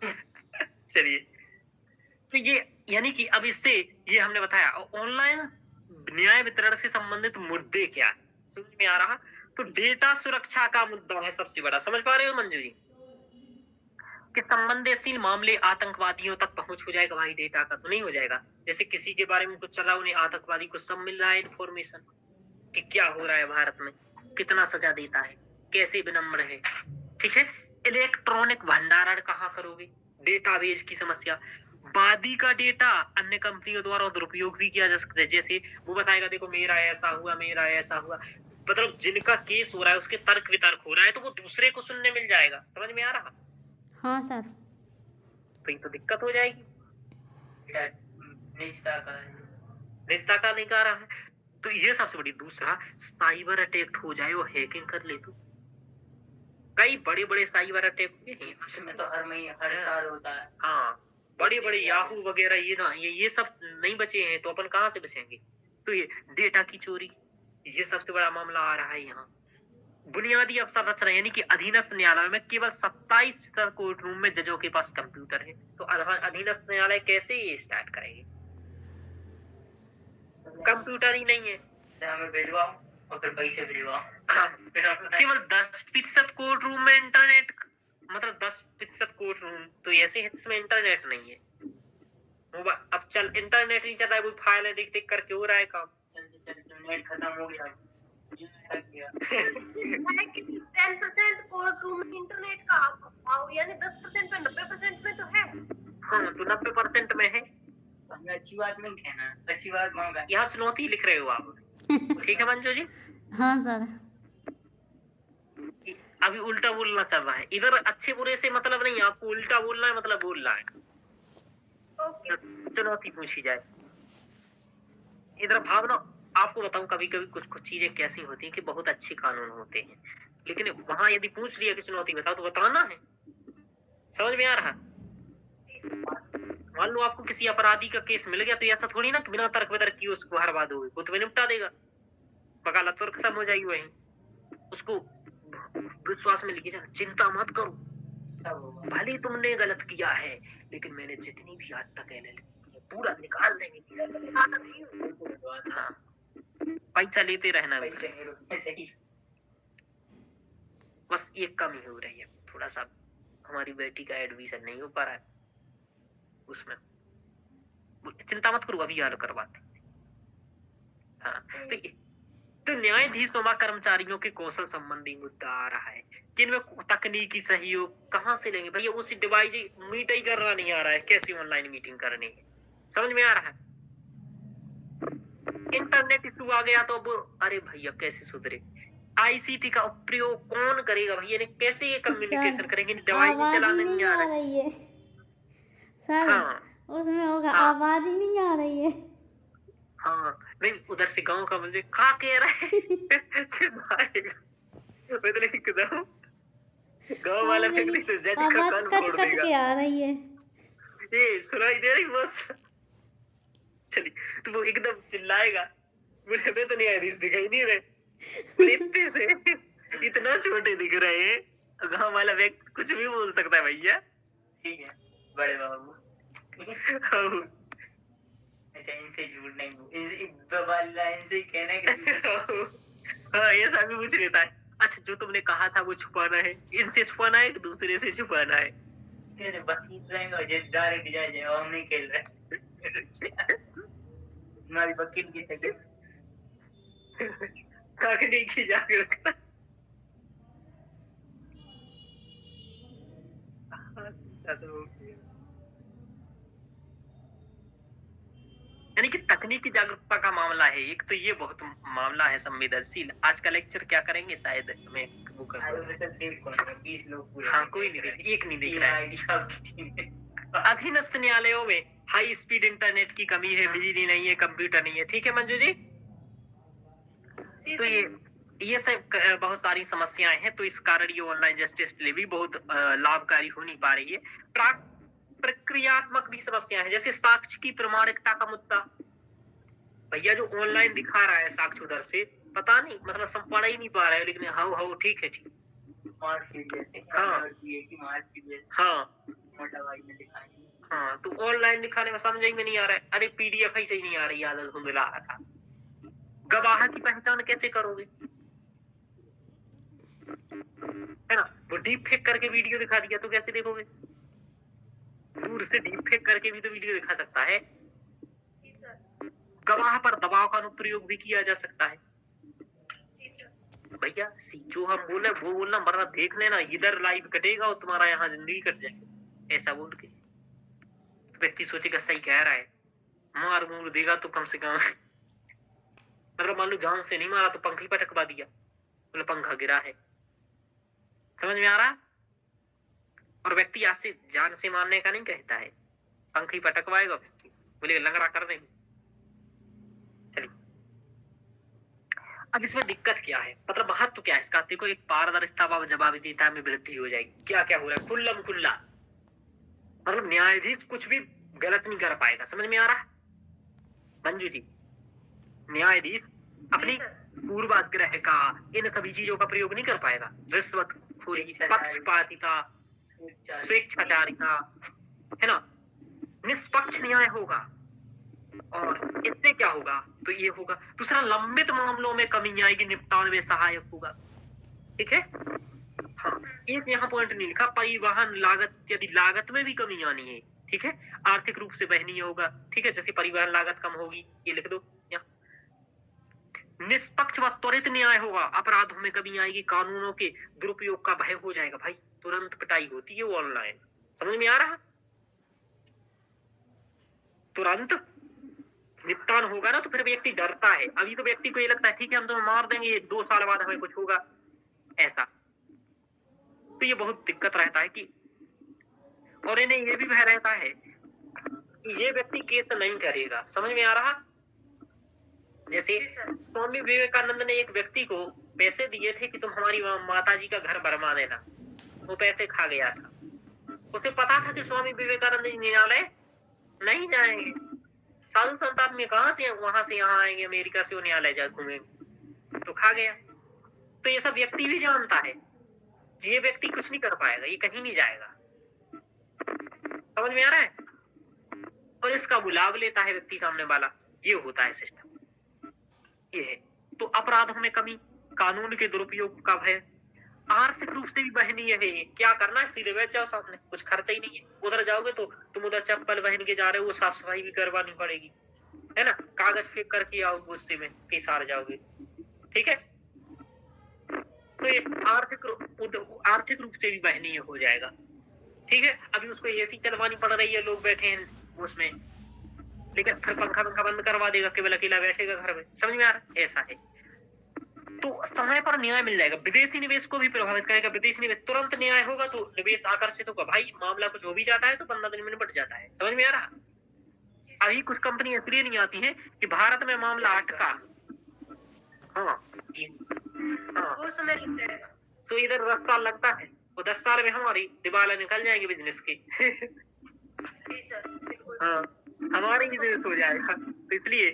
चलिए तो ये यानी कि अब इससे ये हमने बताया ऑनलाइन न्याय वितरण से संबंधित मुद्दे क्या समझ में आ रहा। तो डेटा सुरक्षा का मुद्दा है सबसे बड़ा, समझ पा रहे हो मंजू जी कि संवेदनशील मामले आतंकवादियों तक पहुंच हो जाएगा। भाई डेटा का तो नहीं हो जाएगा, जैसे किसी के बारे में कुछ चला, उन्हें आतंकवादी को सब मिल रहा है इन्फॉर्मेशन कि क्या हो रहा है भारत में, कितना सजा देता है, कैसे विनम्र है, ठीक है। इलेक्ट्रॉनिक भंडारण कहाँ करोगे, डेटाबेस की समस्या, वादी का डेटा अन्य कंपनियों द्वारा दुरुपयोग भी किया जा सकता है। जैसे वो बताएगा देखो मेरा ऐसा हुआ, मेरा ऐसा हुआ, मतलब जिनका केस हो रहा है उसके तर्क वितर्क हो रहा है, तो वो दूसरे को सुनने मिल जाएगा। समझ में आ रहा? हाँ सर। तो ये तो दिक्कत हो जाएगी, निजता का नहीं आ रहा है। तो ये सबसे बड़ी। दूसरा, साइबर अटैक हो जाए और हैकिंग कर ले, तो कई बड़े बड़े साइबर अटैक हुए हैं उसमें तो हर महीने हर साल होता है। हाँ, बड़े बड़े याहू वगैरह ये ना, ये सब नहीं बचे हैं, तो अपन कहाँ से बचेंगे। तो ये डेटा की चोरी, ये सबसे बड़ा मामला आ रहा है यहाँ। बुनियादी अवसंरचना यानी कि अधीनस्थ न्यायालय में केवल 27% कोर्ट रूम में जजों के पास कंप्यूटर है, तो अधीनस्थ न्यायालय कैसे ये स्टार्ट करेंगे, कंप्यूटर ही नहीं है। हमें भिजवाओ और फिर पैसे भिजवाओ। केवल 10% कोर्ट रूम में इंटरनेट, मतलब 10% कोर्ट रूम तो ऐसे है जिसमें इंटरनेट नहीं है। अब चल इंटरनेट नहीं चल रहा है, कोई फाइल देख देख करके हो रहा है काम। नेट खत्म हो गया। 10% कोर्ट रूम में इंटरनेट का अभाव, यानी 10% पे 90% में तो है। हाँ, तो 90% में है। हमें अच्छी बात नहीं कहना, अच्छी बात मांगा। यहाँ चुनौती लिख रहे हो आप, ठीक है मंजू जी? हाँ सर। अभी उल्टा बोलना चल रहा है इधर, अच्छे बुरे से मतलब नहीं, आपको उल्टा बोलना है, मतलब बोलना है। चुनौती पूछी जाए इधर। भावना आपको बताऊं, कभी कभी कुछ कुछ चीजें कैसी होती हैं कि बहुत अच्छे कानून होते हैं, लेकिन वहां यदि पूछ लिया कि चुनौती बताओ तो बताना है। समझ में आ रहा? मान लो आपको किसी अपराधी का केस मिल गया, तो ऐसा थोड़ी ना कि बिना तर्क वितर्क किए उसको हर बात होगी, वो तुम्हें निपटा देगा, वकालत तो खत्म हो जाएगी वहीं। उसको विश्वास में लेके जाना, चिंता मत करो, भले तुमने गलत किया है लेकिन मैंने जितनी भी आज तक एनालिसिस पूरा निकाल देंगे। हाँ, पैसा लेते रहना, बस ये कमी हो रही है थोड़ा सा, हमारी बेटी का एडमिशन नहीं हो पा रहा है उसमें। चिंता मत करो, अभी हल करवाते। हाँ, तो न्यायाधीशों व कर्मचारियों के कौशल संबंधी मुद्दा आ रहा है कि इनमें तकनीकी सहयोग कहाँ से लेंगे। भैया उसी डिवाइस मीट ही करना नहीं आ रहा है, कैसी ऑनलाइन मीटिंग करनी है, समझ में आ रहा है? इंटरनेट इशू आ गया तो अब अरे भैया कैसे सुधरे, आईसीटी का प्रयोग कौन करेगा भैया, ने कैसे ये कम्युनिकेशन करेंगे, डिवाइस चलाने नहीं आ रहा है। सर हाँ उसमें होगा हाँ आवाज ही नहीं आ रही है। हाँ, नहीं उधर से गाँव का मुझे का कह रहा है चिल्लाएगा, मतलब एकदम गाँव वाला आवाज व्यक्ति तो जज का आवाज कान कट फोड़ कट देगा। के आ रही है। ये सुनाई दे रही बस, चलिए तो वो एकदम चिल्लाएगा, बोले हमें तो नहीं हदीस दिखाई नहीं रहे, बोले इतने से इतना छोटे दिख रहे हैं, तो गाँव वाला व्यक्ति कुछ भी बोल सकता है भैया। ठीक है बड़े बाबू। हाँ अच्छा इनसे झूठ नहीं इनसे कहना है कि हाँ, ऐसा भी पूछ लेता है। अच्छा जो तुमने कहा था वो छुपाना है, इनसे छुपाना है कि दूसरे से छुपाना है? कहने वकील रहेंगे और डायरेक्ट जज है और हम नहीं खेल रहे। हमारी वकील की शक्ल काकड़ी की जागरूकता। यानी कि तकनीकी जागरूकता का मामला है एक, तो ये बहुत मामला है संवेदनशील। आज का लेक्चर क्या करेंगे शायद मैं वो कर, 20 लोग पूरे। हाँ कोई नहीं देख, एक नहीं देख रहा है। अधीनस्थ न्यायालयों में हाई स्पीड इंटरनेट की कमी है, बिजली नहीं है, कंप्यूटर नहीं है। ठीक है मंजू जी, तो ये सब बहुत सारी समस्याएं हैं, तो इस कारण ये ऑनलाइन जस्टिस के लिए भी बहुत लाभकारी हो नहीं पा रही है। प्रक्रियात्मक भी समस्या है, जैसे साक्ष्य की प्रमाणिकता का मुद्दा। भैया जो ऑनलाइन दिखा रहा है साक्ष्य उधर से, पता नहीं मतलब सब पढ़ ही नहीं पा रहा है, लेकिन हाँ ठीक है ठीक, मार्कशीट जैसे हाँ मार्कशीट जैसे हाँ मोटा भाई ने दिखाई। हाँ, तो ऑनलाइन दिखाने में समझ में नहीं आ रहा है। अरे पीडीएफ ही सही नहीं आ रही, आदत धुंधला रहा था। गवाह की पहचान कैसे करोगे, है ना? वो डीप फेक करके वीडियो दिखा दिया तो कैसे देखोगे? दूर से डीप फेक करके भी तो वीडियो दिखा सकता है। गवाह पर दबाव का अनुप्रयोग भी किया जा सकता है। भैया जो हम बोले वो बोलना, मरना देख लेना, इधर लाइव कटेगा और तुम्हारा यहाँ जिंदगी कट जाएगी, ऐसा बोल के व्यक्ति सोचेगा सही कह रहा है, मार मूर देगा तो कम से कम मतलब मान लो जान से नहीं मारा तो पंखी पटकवा दिया, बोले पंखा गिरा है, समझ में आ रहा? और व्यक्ति आज से जान से मारने का नहीं कहता है, पंखी पटकवाएगा व्यक्ति, बोले लंगड़ा कर देंगे। चलिए अब इसमें दिक्कत क्या है, मतलब महत्व क्या है इसका? देखो एक पारदर्शिता व जवाबदेहिता में वृद्धि हो जाएगी। क्या क्या हो रहा है, खुल्लम खुल्ला, मतलब न्यायाधीश कुछ भी गलत नहीं कर पाएगा। समझ में आ रहा मंजू जी? न्यायाधीश अपनी पूर्वाग्रह का, इन सभी चीजों का प्रयोग नहीं कर पाएगा। रिश्वतखोरी, पक्षपातिता, स्वेच्छाचारिता, है ना? निष्पक्ष न्याय होगा। और इससे क्या होगा, तो ये होगा। दूसरा, लंबित मामलों में कमी आएगी, निपटान में सहायक होगा। ठीक है, हाँ एक यहाँ पॉइंट नहीं लिखा, परिवहन लागत, यदि लागत में भी कमी आनी है, ठीक है, आर्थिक रूप से वहनीय होगा। ठीक है, जैसे परिवहन लागत कम होगी, ये लिख दो यहाँ। निष्पक्ष व त्वरित न्याय होगा, अपराधों में कमी आएगी, कानूनों के दुरुपयोग का भय हो जाएगा। भाई तुरंत पिटाई होती है वो ऑनलाइन, समझ में आ रहा? तुरंत निपटान होगा ना, तो फिर व्यक्ति डरता है। अभी तो व्यक्ति को ये लगता है ठीक है हम तो मार देंगे, 2 साल बाद हमें कुछ होगा, ऐसा। तो ये बहुत दिक्कत रहता है कि, और इन्हें ये भी भय रहता है कि ये व्यक्ति केस नहीं करेगा। समझ में आ रहा? जैसे स्वामी विवेकानंद ने एक व्यक्ति को पैसे दिए थे कि तुम हमारी माताजी का घर बनवा देना, वो पैसे खा गया था। उसे पता था कि स्वामी विवेकानंद न्यायालय नहीं जाएंगे, साधु संत आदमी कहां से वहां से यहाँ आएंगे, अमेरिका से वो न्यायालय जा घूमेंगे, तो खा गया। तो ये सब व्यक्ति भी जानता है, ये व्यक्ति कुछ नहीं कर पाएगा, ये कहीं नहीं जाएगा। समझ में आ रहा है? और इसका बुलाव लेता है व्यक्ति सामने वाला, ये होता है सिस्टम, ये है। तो अपराधों में कमी, कानून के दुरुपयोग का भय, आर्थिक रूप से भी वहनीय है। क्या करना है, सीधे बैठ जाओ सामने, कुछ खर्चा ही नहीं है। उधर जाओगे तो तुम उधर चप्पल पहन के जा रहे हो, वो साफ सफाई भी करवानी पड़ेगी, है ना? कागज फेंक करके आओ, गुस्से में पिसार जाओगे। ठीक है, तो ये आर्थिक रूप से भी वहनीय हो जाएगा। ठीक है, अभी उसको एसी चलवानी पड़ रही है, लोग बैठे हैं उसमें, लेकिन फिर पंखा बंद करवा देगा, केवल अकेला बैठेगा घर में। समझ में आ रहा है? ऐसा है। तो समय पर न्याय मिल जाएगा। विदेशी निवेश को भी प्रभावित करेगा। विदेशी निवेश तुरंत न्याय होगा तो निवेश आकर्षित होगा। भाई मामला कुछ हो भी जाता है तो 15 दिन में निपट जाता है। समझ में आ रहा? अभी कुछ कंपनी इसलिए नहीं आती है कि भारत में मामला अटका। हाँ वो समय लग जाएगा। तो इधर 10 साल लगता है, वो 10 साल में हमारी दिवाला निकल जाएंगे बिजनेस के। जी सर, बिल्कुल। हाँ, हमारा ही बिजनेस हो जाएगा। तो इसलिए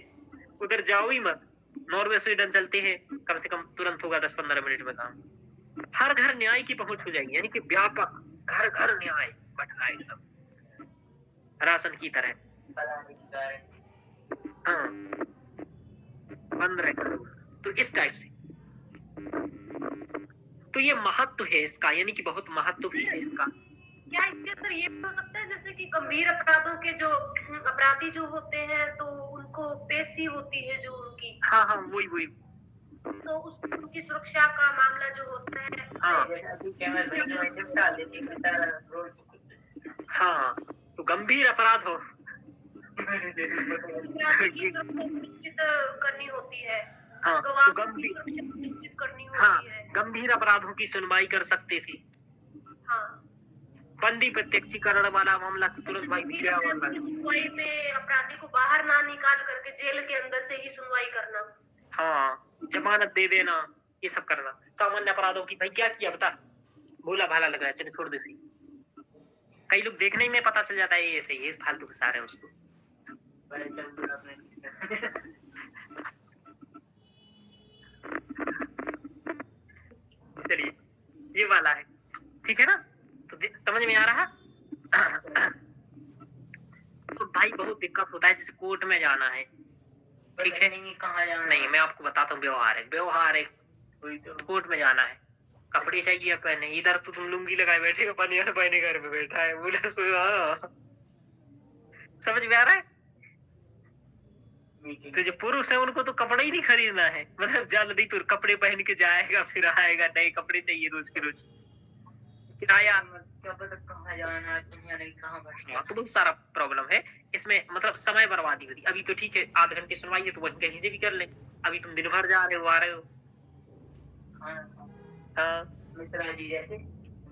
उधर जाओ ही मत। नॉर्वे स्वीडन चलते हैं, कम से कम तुरंत होगा 10-15 मिनट में काम। हर घर न्याय की पहुंच हो जाएगी, यानी कि व्यापक घर घर न्याय बंटना एकदम राशन की तरह। हाँ, 15 करोड़ तो इस टाइप से। तो ये महत्व है इसका, यानी कि बहुत महत्व भी है इसका। क्या इसके अंदर ये भी हो सकता है जैसे कि गंभीर अपराधों के जो अपराधी जो होते हैं तो उनको पेशी होती है जो उनकी, हाँ हाँ वही तो उनकी सुरक्षा का मामला जो होता है। हाँ हाँ, तो गंभीर अपराध हो अपराधी की सुरक्षा सुनिश्चित करनी होती है। हाँ, गवाह तो की गंभीर सुरक्षा सुनिश्चित करनी हाँ होती है। गंभीर अपराधों की सुनवाई कर सकते थे। हाँ, बंदी प्रत्यक्षीकरण वाला मामला तुरंत भाई क्या वाला है। सुनवाई में अपराधी को बाहर ना निकाल करके जेल के अंदर से ही सुनवाई करना। हाँ, जमानत दे देना, ये सब करना। सामान्य अपराधों की भाई क्या किया बता, भोला भाला लग रहा है, चलो छोड़ दे इसे। कई लोग देखने ही में पता चल जाता है ये ऐसे ही फालतू फंसा रहे हैं उसको। चलिए ये वाला है, ठीक है ना? तो समझ में आ रहा? तो भाई बहुत दिक्कत होता है, जैसे कोर्ट में जाना है, ठीक है? कहाँ जाना? नहीं, मैं आपको बताता हूँ, व्यवहार है। तो कोर्ट में जाना है, कपड़े चाहिए पहने। इधर तो तुम लुंगी लगाए बैठे हो, पनियर पहने घर में बैठा है, बोला हाँ। समझ में आ रहा है? तो जो पुरुष है उनको तो कपड़ा ही नहीं खरीदना है, मतलब जल्दी तो कपड़े पहन के जाएगा फिर आएगा, नए कपड़े चाहिए रोज के रोज। किराया कहाँ जाना, कहाँ बैठना। तो बहुत सारा प्रॉब्लम है इसमें, मतलब समय बर्बादी होती। अभी तो ठीक है, आधे घंटे सुनवाई है तो वहीं कहीं से भी कर ले। अभी तुम दिन भर जा रहे हो, आ रहे हो। हाँ मिश्रा जी जैसे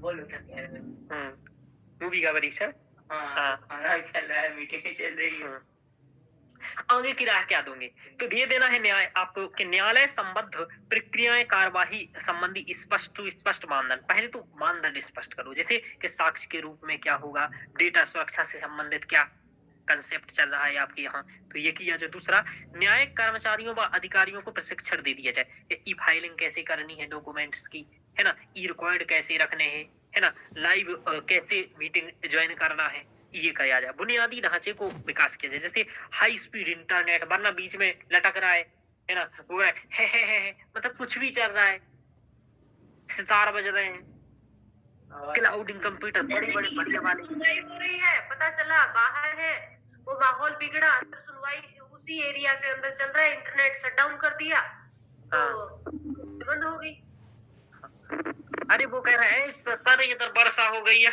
बोलो क्या कह रहे हो? मूवी का परीक्षण। हाँ, खाना चल रहा है, मीटिंग चल रही है। आगे की राह क्या दोगे? तो ये देना है न्याय आपको कि न्यायालय संबद्ध प्रक्रियाएं कार्यवाही संबंधी स्पष्ट मानदंड। पहले तो मानदंड स्पष्ट करो, जैसे कि साक्ष्य के रूप में क्या होगा, डेटा सुरक्षा से संबंधित क्या कंसेप्ट चल रहा है आपके यहाँ, तो ये किया जाए। दूसरा, न्यायिक कर्मचारियों व अधिकारियों को प्रशिक्षण दे दिया जाए। ई फाइलिंग कैसे करनी है डॉक्यूमेंट्स की, है ना? ई रिकॉर्ड कैसे रखने हैं, है ना? लाइव कैसे मीटिंग ज्वाइन करना है, ये किया जाए। बुनियादी ढांचे को विकास किया जाए, जैसे हाई स्पीड इंटरनेट, वरना बीच में लटक रहा है ना? वो है मतलब कुछ भी चल रहा है, सितार बज रहे हैं, क्लाउडिंग कंप्यूटर बड़े बढ़िया वाले। सुनवाई हो रही है, पता चला बाहर है, वो माहौल बिगड़ा, अंदर सुनवाई उसी एरिया के अंदर चल रहा है, इंटरनेट शट डाउन कर दिया तो बंद हो गई। अरे वो कह रहा है इस पर इधर वर्षा हो गई है,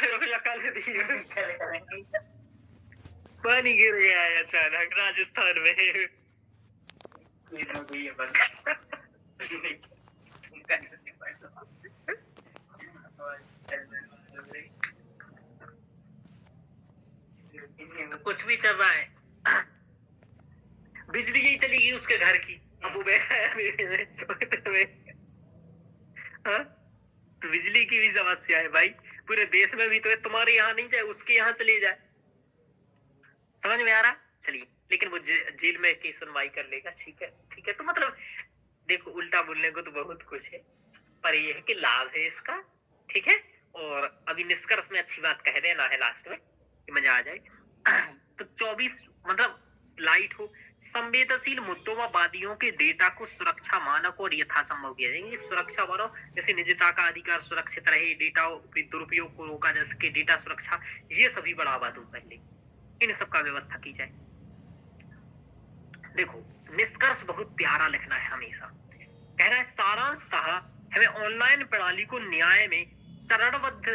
पानी गिर गया है अचानक राजस्थान में। तो कुछ भी चल रहा है, बिजली ही चली गई उसके घर की, अब वो बैठा है। हाँ? तो बिजली की भी समस्या है भाई, पूरे देश में भी तो है, तुम्हारे यहाँ नहीं जाए उसके यहाँ चली जाए। समझ में आ रहा? चलिए, लेकिन वो जेल में की सुनवाई कर लेगा, ठीक है। तो मतलब देखो, उल्टा बोलने को तो बहुत कुछ है, पर ये है कि लाभ है इसका, ठीक है। और अभी निष्कर्ष में अच्छी बात कह देना है लास्ट में कि मजा आ जाए। तो 24 मतलब स्लाइड हो, संवेदनशील मुद्दों व वादियों के डेटा को सुरक्षा मानक और यथासंभव किया जाएगा। सुरक्षा मानक जैसे निजता का अधिकार सुरक्षित रहे, डेटा दुरुपयोग को रोका जा सके, डेटा सुरक्षा, ये सभी बढ़ावा दो पहले, इन सब का व्यवस्था की जाए। देखो, निष्कर्ष बहुत प्यारा लिखना है हमेशा। कह रहा है सारांशतः हमें ऑनलाइन प्रणाली को न्याय में चरणबद्ध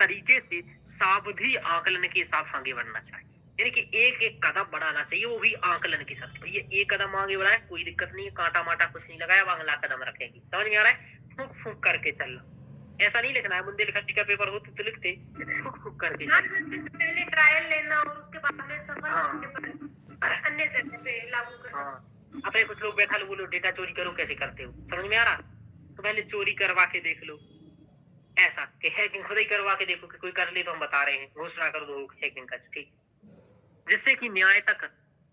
तरीके से सावधि आकलन के साथ आगे बढ़ना चाहिए। यानी कि एक एक कदम बढ़ाना चाहिए, वो भी आंकलन के साथ। भैया एक कदम आगे बढ़ाए, कोई दिक्कत नहीं है, कांटा माटा कुछ नहीं लगाया, अब अगला कदम रखेंगे। समझ में आ रहा है? फूक फूक करके चलना, ऐसा नहीं लिखना है मुंदे लिखा का पेपर होते तो लिखते, फूक फूक करके हाँ चलना। सर, जैसे पहले ट्रायल लेना और उसके बाद में सफल हाँ। होने पर अन्य जगह पे लागू करना। हाँ, अपने कुछ लोग बैठा लो, बोलो डेटा चोरी करो, कैसे करते हो? समझ में आ रहा? तो पहले चोरी करवा के देख लो, ऐसा कि हैकिंग खुद ही करवा के देखो कि कोई कर ले तो हम बता रहे हैं, घोषणा कर दो हैकिंग का, ठीक, जिससे कि न्याय तक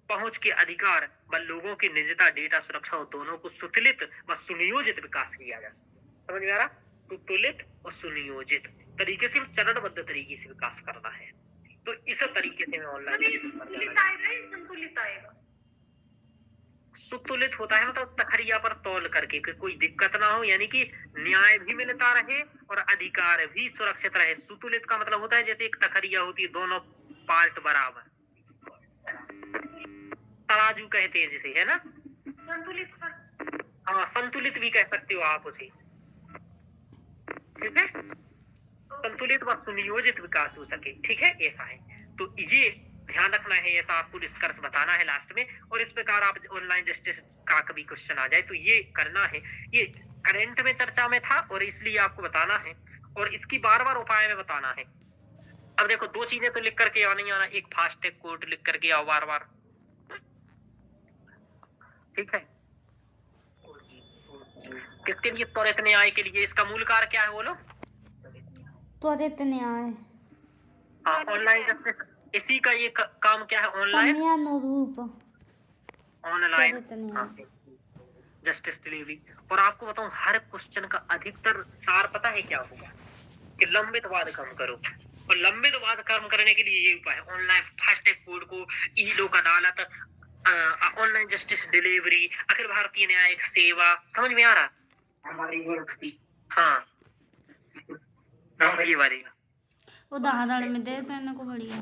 पहुंच के अधिकार व लोगों की निजता, डेटा सुरक्षा और दोनों को सुतलित व सुनियोजित विकास किया जा सके। समझ में आ रहा? सुतलित और सुनियोजित तरीके से, चरणबद्ध तरीके से विकास करना है। तो इस तरीके से मैं ऑनलाइन संतुलित आएगा या संतुलित आएगा? सुतुलित होता है मतलब तखरिया पर तौल करके कि कोई दिक्कत ना हो, यानी कि न्याय भी मिलता रहे और अधिकार भी सुरक्षित रहे। सुतुलित का मतलब होता है जैसे एक तखरिया होती है, दोनों पार्ट बराबर, तराजू कहते हैं जिसे, है ना? संतुलित सर। हाँ, संतुलित भी कह सकते हो आप उसे, ठीक है? संतुलित व सुनियोजित विकास हो सके, ठीक है, ऐसा है। तो ये ध्यान रखना है, ऐसा आपको निष्कर्ष बताना है लास्ट में। और इस प्रकार आप ऑनलाइन जस्टिस का कभी क्वेश्चन आ जाए तो ये करना है। ये करंट में चर्चा में था और इसलिए आपको बताना है, और इसकी बार बार उपाय में बताना है। अब देखो, दो चीजें तो लिख करके आना ही आना, एक फास्ट टैग कोड लिख करके आओ बार बार, ठीक है? किसके लिए? त्वरित न्याय के लिए। इसका मूल कार्य क्या है बोलो? त्वरित न्याय, हाँ, ऑनलाइन जस्टिस, इसी का ये काम क्या है? ऑनलाइन समयानुरूप ऑनलाइन त्वरित न्याय। Justice delivery. और आपको बताऊं, हर क्वेश्चन का अधिकतर सार पता है क्या होगा? कि लंबित वाद कम करो, और लंबित वाद कम करने के लिए ये उपाय है, ऑनलाइन फास्ट टैग कोड को, ई लोक अदालत, online justice delivery, Akhil Bharatiya न्यायिक सेवा। समझ में आ रहा? हमारी हाँ, ये वाली उदाहरण में दे तो इनको बढ़िया।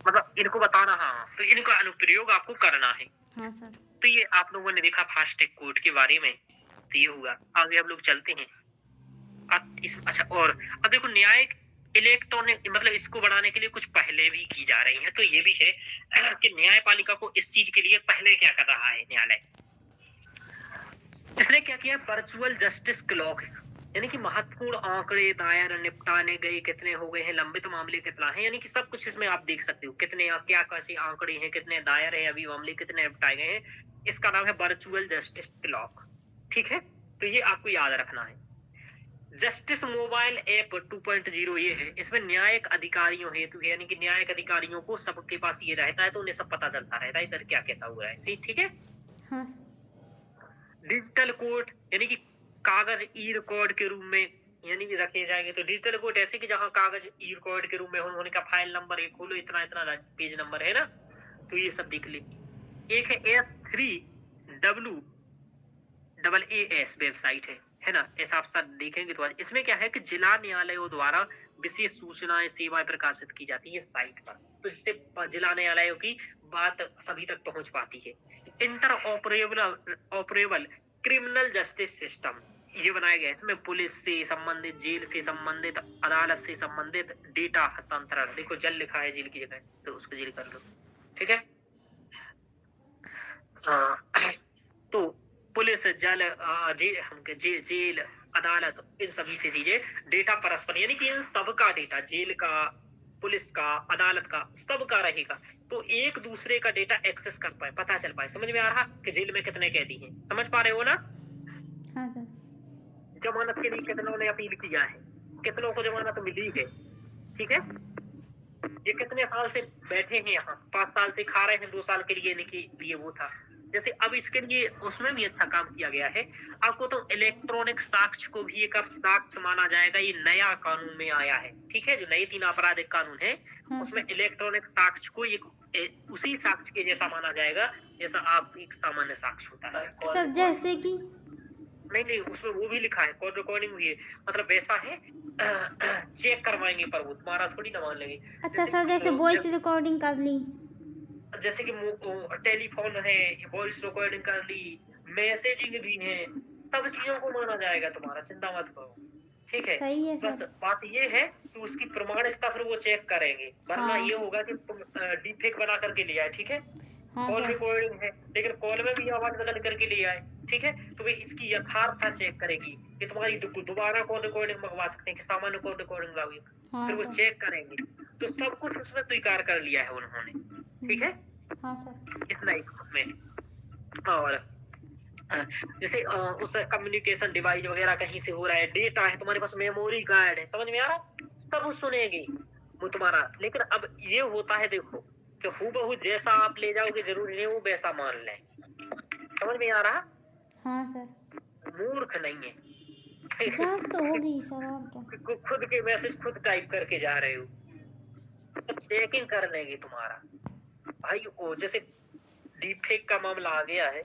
मतलब इनको बताना, हाँ, तो इनका अनुप्रयोग आपको करना है। हाँ सर। तो ये आप लोगों ने देखा फास्ट टैग कोड के बारे में, तो ये हुआ। आगे हम लोग चलते हैं। अब अच्छा, और अब देखो, न्यायिक इलेक्ट्रॉनिक मतलब इसको बढ़ाने के लिए कुछ पहले भी की जा रही है। तो ये भी है कि न्यायपालिका को इस चीज के लिए पहले क्या कर रहा है न्यायालय, इसने क्या किया? वर्चुअल जस्टिस क्लॉक, यानी कि महत्वपूर्ण आंकड़े दायर निपटाने गए कितने हो गए हैं, लंबित मामले कितना है, यानी कि सब कुछ इसमें आप देख सकते हो, कितने क्या कैसे आंकड़े हैं, कितने दायर है, अभी मामले कितने निपटाए गए हैं। इसका नाम है वर्चुअल जस्टिस क्लॉक, ठीक है? तो ये आपको याद रखना है। जस्टिस मोबाइल ऐप 2.0 ये है, इसमें न्यायिक अधिकारियों हेतु है, यानी कि न्यायिक अधिकारियों को सबके पास ये रहता है, तो उन्हें सब पता चलता रहता है इधर क्या कैसा हुआ है, सही, ठीक है? हाँ। डिजिटल कोर्ट, यानी कि कागज ई रिकॉर्ड के रूप में यानी कि रखे जाएंगे। तो डिजिटल कोर्ट ऐसे कि जहां कागज ई रिकॉर्ड के रूप में होने का, फाइल नंबर एक खोलो, इतना इतना पेज नंबर है ना, तो ये सब दिख ले। एक है S3WAAS वेबसाइट है ना, ऐसा आप सब देखेंगे। तो इसमें क्या है कि जिला न्यायालयों द्वारा विशेष सूचनाएं सेवाएं प्रकाशित की जाती है साइट पर, तो जिससे जिला न्यायालयों की बात सभी तक पहुंच पाती है। Inter operable criminal justice system ये बनाया गया है। इसमें पुलिस से संबंधित, जेल से संबंधित, अदालत से संबंधित डेटा हस्तांतरण, देखो जल लिखा है जेल की जगह, तो उसको जेल कर लो, ठीक है? तो पुलिस, जेल, अदालत, इन सभी से चीजें डेटा परस्पर, यानी कि इन सबका डेटा, जेल का, पुलिस का, अदालत का, सबका रहेगा, तो एक दूसरे का डेटा एक्सेस कर पाए, पता चल पाए। समझ में आ रहा कि जेल में कितने कैदी हैं? समझ पा रहे हो ना? हाँ सर। जमानत के लिए कितनों ने अपील किया है, कितनों को जमानत मिली है, ठीक है? ये कितने साल से बैठे हैं यहाँ, 5 साल से खा रहे हैं, 2 साल के लिए वो था। जैसे अब इसके लिए उसमें भी अच्छा काम किया गया है। आपको तो इलेक्ट्रॉनिक साक्ष्य को भी एक साक्ष्य माना जाएगा, ये नया कानून में आया है, ठीक है? जो नई 3 आपराधिक कानून है, उसमें इलेक्ट्रॉनिक साक्ष्य को एक उसी साक्ष्य के जैसा माना जाएगा जैसा आप एक सामान्य साक्ष्य होता है। सर जैसे कि नहीं, उसमें वो भी लिखा है, कॉल रिकॉर्डिंग हुई है, मतलब वैसा है, चेक करवाएंगे पर वो तुम्हारा थोड़ी ना मान लेंगे। अच्छा सर, जैसे वॉइस रिकॉर्डिंग कर ली, जैसे कि टेलीफोन है, वॉइस रिकॉर्डिंग कर ली, मैसेजिंग भी है, सब चीजों को माना जाएगा तुम्हारा, चिंता मत करो, ठीक है। सही है बस सर। बात ये है कि उसकी प्रमाणिकता फिर वो चेक करेंगे, वरना हाँ। ये होगा कि तुम डीप फेक बना करके ले आए, ठीक है। हाँ कॉल सर। रिकॉर्डिंग है, लेकिन कॉल में भी आवाज बदल करके ले आए, ठीक है। तो वे इसकी यथार्थता चेक करेगी कि तुम्हारी दोबारा कॉल रिकॉर्डिंग मंगवा सकते हैं कि सामान्य कॉल रिकॉर्डिंग लाओगे, हाँ फिर वो सर। चेक करेंगे। तो सब कुछ उसमें स्वीकार कर लिया है उन्होंने, ठीक है। हाँ सर। इतना ही उसमें। और जैसे उस कम्युनिकेशन डिवाइस वगैरह कहीं से हो रहा है, डेटा है, तुम्हारे पास मेमोरी कार्ड है, समझ में आ रहा, सब सुनेगी वो तुम्हारा। लेकिन अब ये होता है, देखो कि हूबहू जैसा आप ले जाओगे जरूरी नहीं वो वैसा मान ले, समझ में आ रहा। हाँ सर। मूर्ख नहीं है। जांच तो होगी सर, और क्या। खुद के मैसेज खुद टाइप करके जा रहे हो, सब चेकिंग कर लेंगे तुम्हारा भाई। ओ जैसे डीप फेक का मामला आ गया है,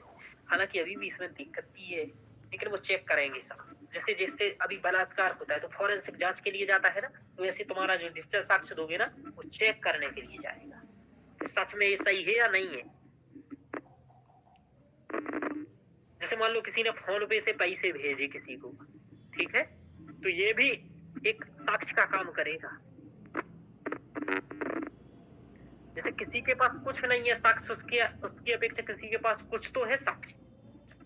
हालांकि अभी भी इसमें दिक्कत ही है, लेकिन वो चेक करेंगे सब। जैसे जैसे अभी बलात्कार होता है तो फॉरेंसिक जांच के लिए जाता है ना, तो वैसे तुम्हारा जो डिजिटल साक्ष्य दोगे ना, वो चेक करने के लिए जाएगा कि सच में ये सही है या नहीं है। जैसे मान लो किसी ने फोन पे से पैसे भेजे किसी को, ठीक है, तो ये भी एक साक्ष्य का काम करेगा। जैसे किसी के पास कुछ नहीं है साक्ष्य, उसकी अपेक्षा किसी के पास कुछ तो है साक्ष्य,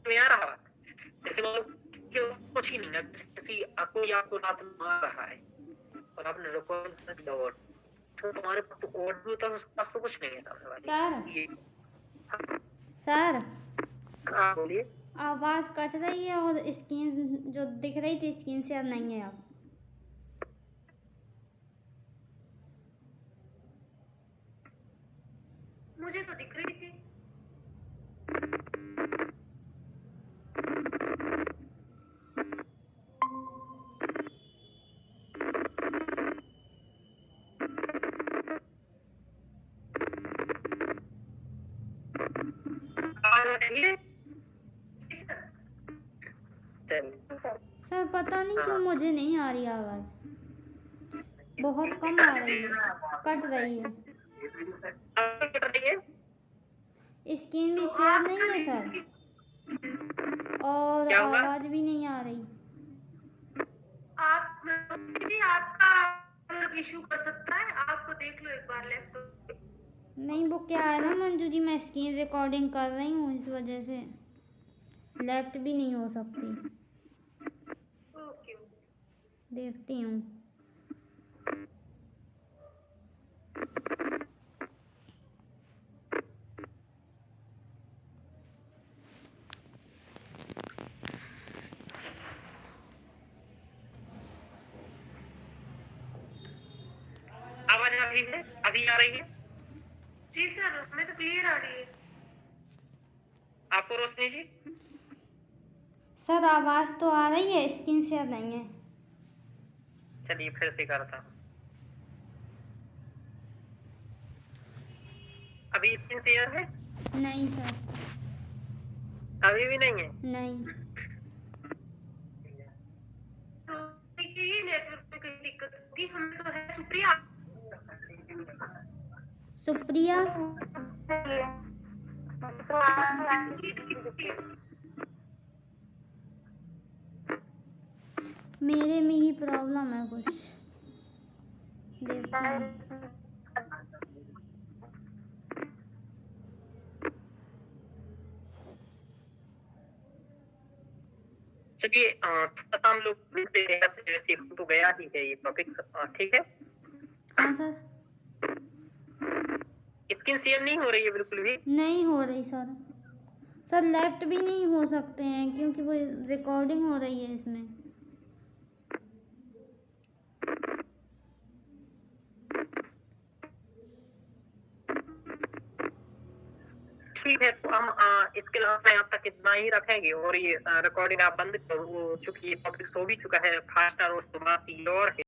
में आ रहा। जैसे मान लो कि कुछ ही नहीं है, किसी कोई आपको रात में मार रहा है और आपने रिकॉर्ड कर दिया, और तो तुम्हारे पास तो ऑडियो होता है, उसके पास तो कुछ नहीं है सामने वाले। सर। ये सर, हाँ बोलिए। आवाज़ कट रही है और स्क्रीन जो दिख रही थी स्क्रीन शेयर नहीं है अब। मुझे तो दिख रही थी। सर पता नहीं क्यों मुझे नहीं आ रही आवाज़, बहुत कम आ रही है, कट रही है। स्क्रीन भी शेयर नहीं है सर, और क्या हुआ? आवाज़ भी नहीं आ रही। आपका इशू कर सकता है, आपको देख लो एक बार लैपटॉप। नहीं, वो क्या है ना मंजू जी, मैं स्क्रीन रिकॉर्डिंग कर रही हूँ, इस वजह से लेफ्ट भी नहीं हो सकती। ओके। देखती हूँ। आवाज आ रही है? अभी आ रही है? जी सर, हमें तो क्लियर आ रही है। आपको रोशनी जी? सर आवाज़ तो आ रही है, स्क्रीन शेयर नहीं है। चलिए फिर से करता हूँ। अभी स्क्रीन शेयर है? नहीं सर। अभी भी नहीं है? नहीं। तो देखिए नेटवर्क में कहीं दिक्कत होगी, हमें तो है। सुप्रिया सुप्रिया मेरे में ही प्रॉब्लम है कुछ, देखती हूँ। चलिए थोड़ा हम लोग देखते हैं, जैसे तो गया ही है ये टॉपिक, ठीक है। हाँ सर। स्क्रीन शेयर नहीं हो रही है बिल्कुल भी? नहीं हो रही सर। सर लेफ्ट भी नहीं हो सकते हैं क्योंकि वो रिकॉर्डिंग हो रही है इसमें। ठीक है, तो हम इसके क्लास में अब तक इतना ही रखेंगे, और ये रिकॉर्डिंग आप बंद करो, चूंकि ये टॉपिक हो भी चुका है, फास्ट और